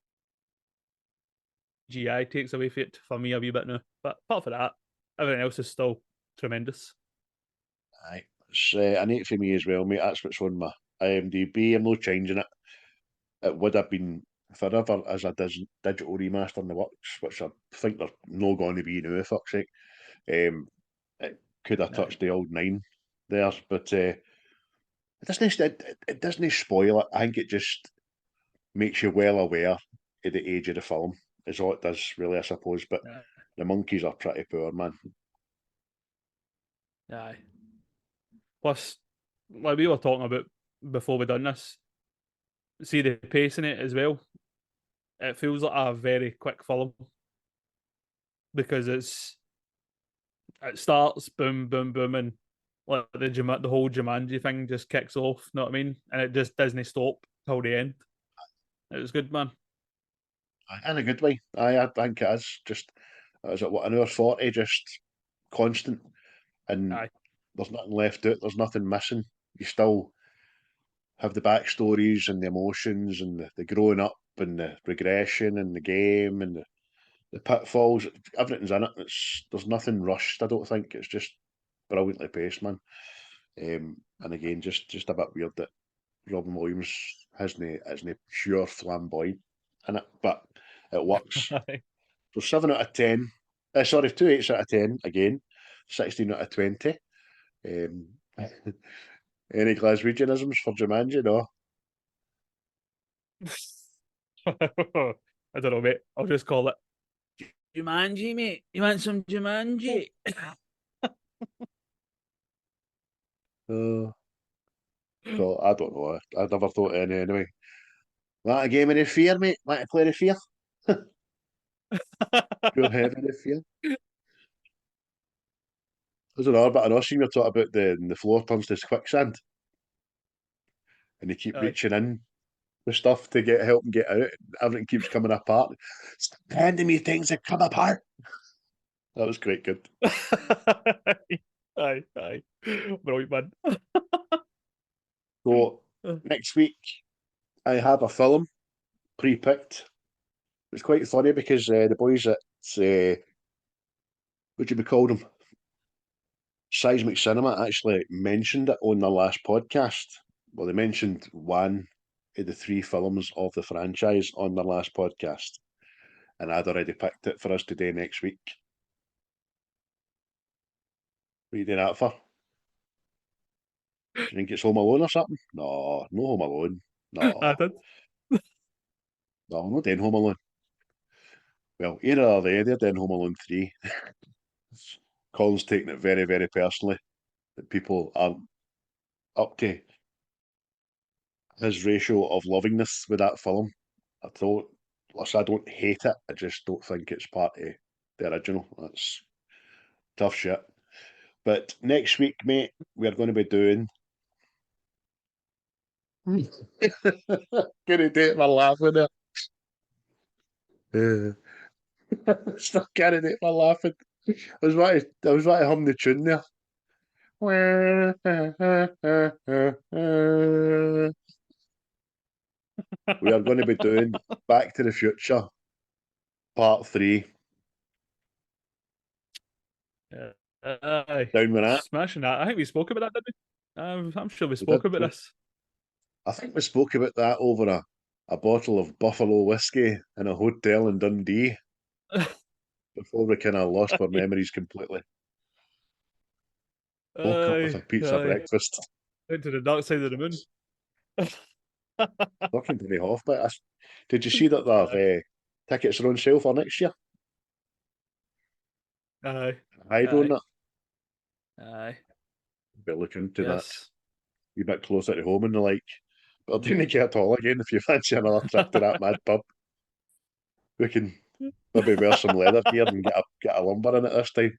Speaker 3: CGI takes away from it for me a wee bit now. But apart from that, everything else is still tremendous.
Speaker 1: Aye, it's an 8 for me as well, mate. That's what's on my IMDb. I'm not changing it. It would have been forever as a digital remaster in the works, which I think they're not going to be now, fuck's sake. It could have touched the old 9 there, but it doesn't spoil it. I think it just makes you well aware of the age of the film, is all it does, really, I suppose. But the monkeys are pretty poor, man.
Speaker 3: Aye. Plus, like we were talking about before we done this, see the pace in it as well. It feels like a very quick film because it starts boom, boom, boom, and like the whole Jumanji thing just kicks off. Know what I mean? And it just doesn't stop till the end. It was good, man.
Speaker 1: In a good way. I think it is. Just, is it what, an hour 40, just constant. And
Speaker 3: Aye.
Speaker 1: there's nothing left out, there's nothing missing. You still have the backstories and the emotions and the growing up and the regression and the game and the pitfalls. Everything's in it. There's nothing rushed, I don't think. It's just brilliantly paced, man. And again, just a bit weird that Robin Williams isn't pure flamboyant in it, but it works. So 7 out of 10. Sorry, 2 8s out of 10 again. 16 out of 20. Any Glaswegianisms for Jumanji? No.
Speaker 3: I don't know, mate. I'll just call it Jumanji, mate. You want some Jumanji?
Speaker 1: So I don't know. I never thought any anyway. That a game of the fear, mate. Want to play the fear? Pure heaven of fear. There's another bit I know. Seen you talk about the floor turns to quicksand, and you keep reaching in with stuff to help and get out. Everything keeps coming apart. Stop handing me things that come apart. That was quite good.
Speaker 3: Aye. Brilliant, man.
Speaker 1: So next week I have a film pre-picked. It's quite funny because the boys at what do we call them? Seismic Cinema actually mentioned it on their last podcast. Well, they mentioned one of the 3 films of the franchise on their last podcast, and I'd already picked it for us today next week. What are you doing that for? Do you think it's Home Alone or something? No Home Alone. No.
Speaker 3: I did.
Speaker 1: No, I'm not doing Home Alone. Well, either are they're doing Home Alone 3. Colin's taking it very, very personally that people aren't up to his ratio of lovingness with that film. I don't hate it, I just don't think it's part of the original. That's tough shit. But next week, mate, we're going to be doing. Gonna do it for laughing there. Still can't do it for laughing. I was right to hum the tune there. We are going to be doing Back to the Future Part 3. Down with that.
Speaker 3: Smashing that. I think we spoke about that, didn't we? I'm sure we spoke about this.
Speaker 1: I think we spoke about that over a bottle of Buffalo whiskey in a hotel in Dundee before we kind of lost our memories completely. Woke up with a pizza breakfast.
Speaker 3: Went to the dark side of the moon.
Speaker 1: Nothing to be off, but did you see that their tickets are on sale for next year?
Speaker 3: Aye.
Speaker 1: Hyde on that.
Speaker 3: Aye.
Speaker 1: Better look into that. A bit closer to home and the like. But I'll do care at all again if you fancy another trip to that mad pub. We can maybe wear some leather gear and get a lumber in it this time.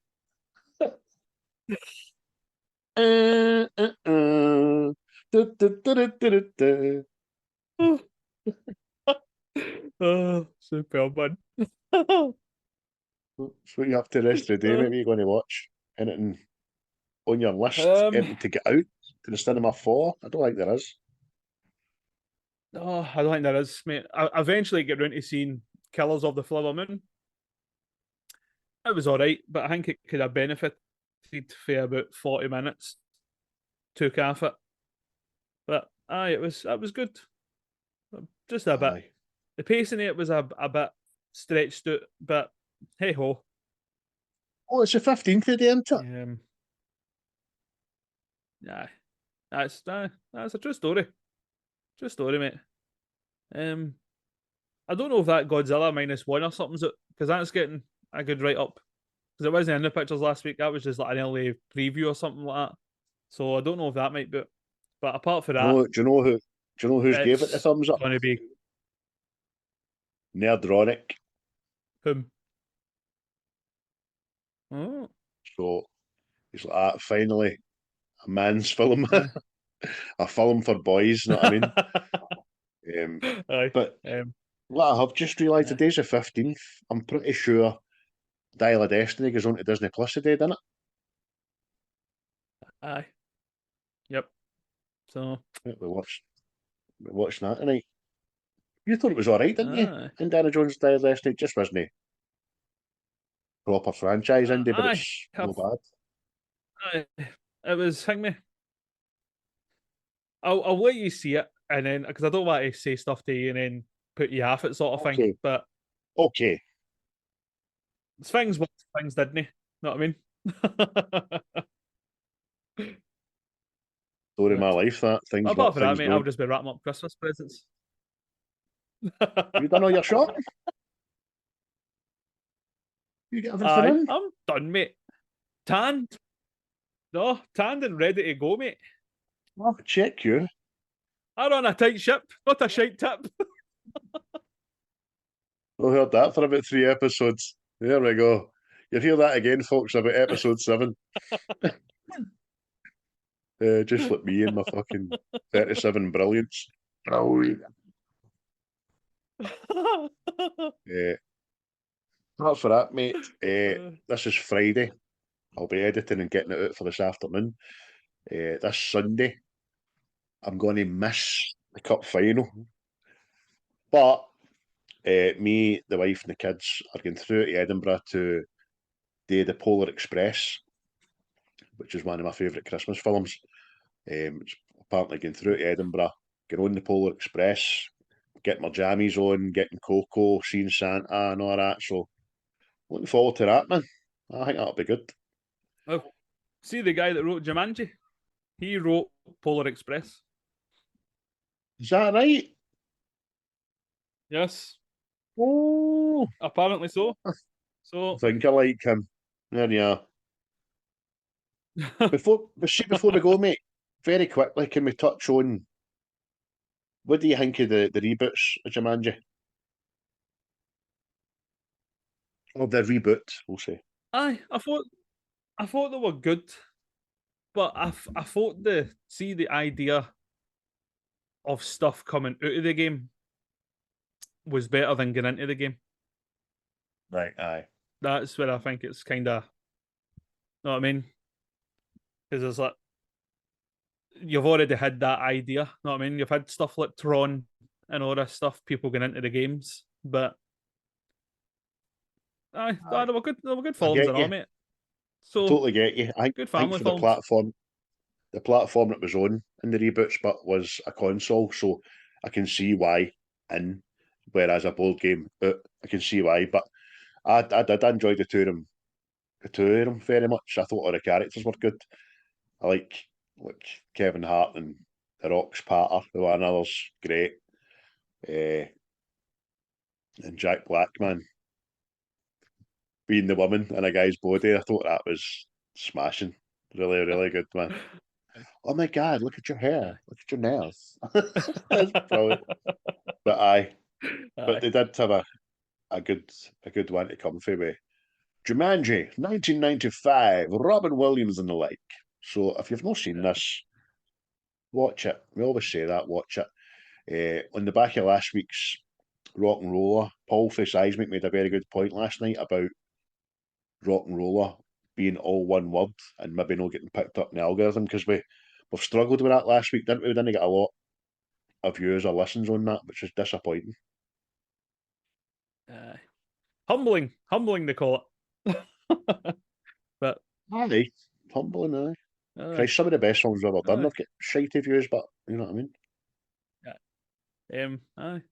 Speaker 3: Oh, super, bud.
Speaker 1: So what you up to the rest of the day? Maybe you're going to watch anything on your list? Anything to get out to the cinema for? I don't think there is.
Speaker 3: No, I don't think there is, mate. I eventually get round to seeing Killers of the Flower Moon. It was all right, but I think it could have benefited for about 40 minutes. Took off it, but it was good. Just a bit.
Speaker 1: Aye.
Speaker 3: The pacing of it was a bit stretched out, but hey ho.
Speaker 1: Oh, it's the 15th today, isn't it?
Speaker 3: Yeah, that's a true story. True story, mate. I don't know if that Godzilla -1 or something's it, because that's getting a good write up. Because it wasn't in the pictures last week. That was just like an early preview or something like that. So I don't know if that might be. But apart from that,
Speaker 1: Do you know who? Do you know who's gave it the
Speaker 3: it's
Speaker 1: thumbs up?
Speaker 3: going to be
Speaker 1: Nerdronic.
Speaker 3: whom? Oh,
Speaker 1: So he's like, finally, a man's film, a film for boys. You know what I mean?
Speaker 3: aye.
Speaker 1: But what I have just realised, today's the 15th. I'm pretty sure Dial of Destiny goes on to Disney Plus today, doesn't it?
Speaker 3: Aye. Yep. So
Speaker 1: Yeah, we watched that tonight. You thought it was all right, didn't you? Indiana Jones Dial of Destiny just wasn't proper franchise indie, but it's no bad.
Speaker 3: Aye. It was hang me. I'll let you see it, and then because I don't want to say stuff to you and then put you off it sort of thing. But
Speaker 1: okay,
Speaker 3: things didn't he? Know what I mean?
Speaker 1: Story of my life, that things.
Speaker 3: Apart from that, mate,
Speaker 1: don't.
Speaker 3: I'll just be wrapping up Christmas presents.
Speaker 1: You done all your shopping? You get everything in?
Speaker 3: I'm done, mate. Tanned. No, tanned and ready to go, mate.
Speaker 1: I'll check you.
Speaker 3: I'm on a tight ship, not a shite tip.
Speaker 1: We've heard that for about 3 episodes. There we go. You'll hear that again, folks, about episode 7. Just like me and my fucking 37 brilliance. Brilliant. That's for that, mate. This is Friday. I'll be editing and getting it out for this afternoon. This Sunday, I'm going to miss the cup final. But me, the wife, and the kids are going through to Edinburgh to do the Polar Express, which is one of my favourite Christmas films. It's apparently going through to Edinburgh, going on the Polar Express, getting my jammies on, getting cocoa, seeing Santa and all that. So looking forward to that, man. I think that'll be good.
Speaker 3: Oh, see the guy that wrote Jumanji? He wrote Polar Express.
Speaker 1: Is that right?
Speaker 3: Yes.
Speaker 1: Oh,
Speaker 3: apparently so. So
Speaker 1: I think I like him. There you are. Before we go, mate, very quickly, can we touch on what do you think of the reboots of Jumanji? Or the reboot, we'll say.
Speaker 3: I thought they were good, but I thought the idea of stuff coming out of the game was better than getting into the game.
Speaker 1: Right, aye.
Speaker 3: That's where I think it's kind of, know what I mean? Because it's like you've already had that idea. Know what I mean? You've had stuff like Tron and all this stuff, people getting into the games, but they were good. They were good films and all, mate. So
Speaker 1: I totally get you. I
Speaker 3: good family
Speaker 1: think for
Speaker 3: films.
Speaker 1: the platform it was on in the reboots, but was a console, so I can see why. And whereas a board game, I can see why. But I did enjoy the two of them very much. I thought all the characters were good. I like Kevin Hart and The Rock's partner, the one other's great. And Jack Black, man, being the woman in a guy's body, I thought that was smashing. Really, really good, man. Oh my God, look at your hair. Look at your nails. That's brilliant. But but they did have a good one to come for me. Jumanji, 1995, Robin Williams and the like. So if you've not seen this, watch it. We always say that, watch it. On the back of last week's Rock and Roller, Paul for Seismic made a very good point last night about Rock and Roller being all one word and maybe not getting picked up in the algorithm, because we've struggled with that last week, didn't we? We didn't get a lot of views or listens on that, which is disappointing.
Speaker 3: Humbling they call it. But
Speaker 1: Aye, humbling, aye.
Speaker 3: aye,
Speaker 1: Christ, some of the best songs I've ever done.
Speaker 3: aye,
Speaker 1: They've got shitey views, but you know what I mean?
Speaker 3: aye.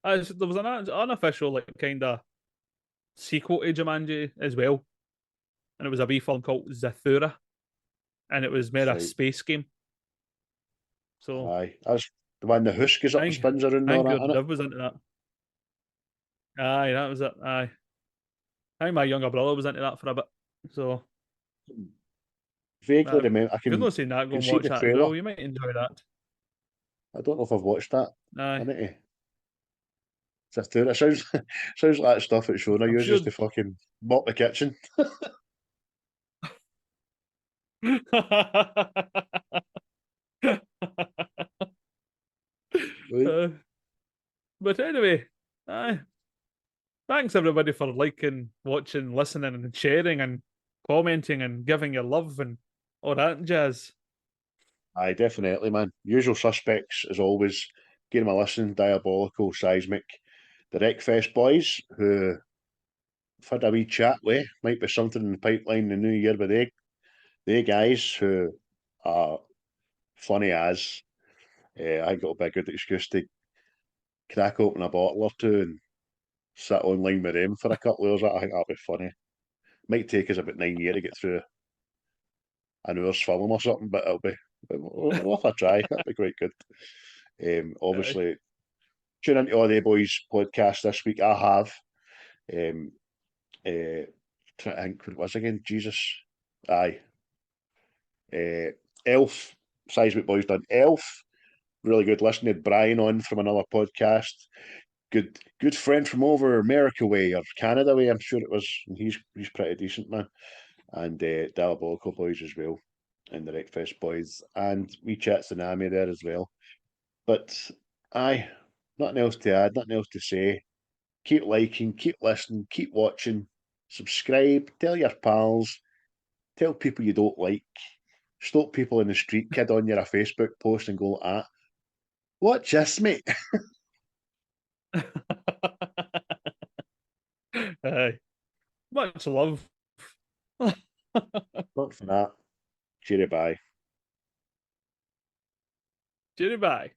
Speaker 3: There was an unofficial like kind of sequel to Jumanji as well, and it was a wee film called Zathura, and it was made a
Speaker 1: Right.
Speaker 3: space game. So
Speaker 1: Aye. That's the one the hoosh goes up and spins around and
Speaker 3: I
Speaker 1: all
Speaker 3: think
Speaker 1: that,
Speaker 3: your
Speaker 1: innit?
Speaker 3: Div was into that. Aye, that was it. Aye, I think my younger brother was into that for a bit. So
Speaker 1: Vaguely remember. I
Speaker 3: if you've
Speaker 1: can
Speaker 3: not seen that, go and
Speaker 1: see
Speaker 3: watch
Speaker 1: the
Speaker 3: that as
Speaker 1: trailer.
Speaker 3: well. You might enjoy that.
Speaker 1: I don't know if I've watched that. I
Speaker 3: Aye,
Speaker 1: need to. It sounds sounds like stuff that Shona
Speaker 3: I'm sure.
Speaker 1: uses to fucking mop the kitchen. Right.
Speaker 3: But anyway, aye. Thanks everybody for liking, watching, listening, and sharing, and commenting, and giving your love and all that jazz.
Speaker 1: Aye, definitely, man. Usual suspects, as always. Give them a listen. Diabolical, Seismic, the Wreckfest boys, who I've had a wee chat with. Might be something in the pipeline in the new year with they guys who are funny as. I think it'll be a good excuse to crack open a bottle or two and sit online with them for a couple of hours. I think that'll be funny. Might take us about 9 years to get through an hour's film or something, but it'll be worth a try. That'll be quite good.
Speaker 3: Aye.
Speaker 1: Obviously, tune into all the boys podcast this week. I have. Trying to think what it was again. Jesus. Aye. Elf. Seismic Boys done Elf. Really good. Listening to Brian on from another podcast. Good friend from over America way or Canada way, I'm sure it was. And he's pretty decent, man. And Diabolical Boys as well. And the Wreckfest Boys. And we chats and Amy there as well. But aye, nothing else to add, nothing else to say. Keep liking, keep listening, keep watching, subscribe, tell your pals, tell people you don't like, stop people in the street, kid on your a Facebook post and go, watch this, mate.
Speaker 3: Aye. Much love.
Speaker 1: Not for that. Cheery bye.
Speaker 3: Judy, bye.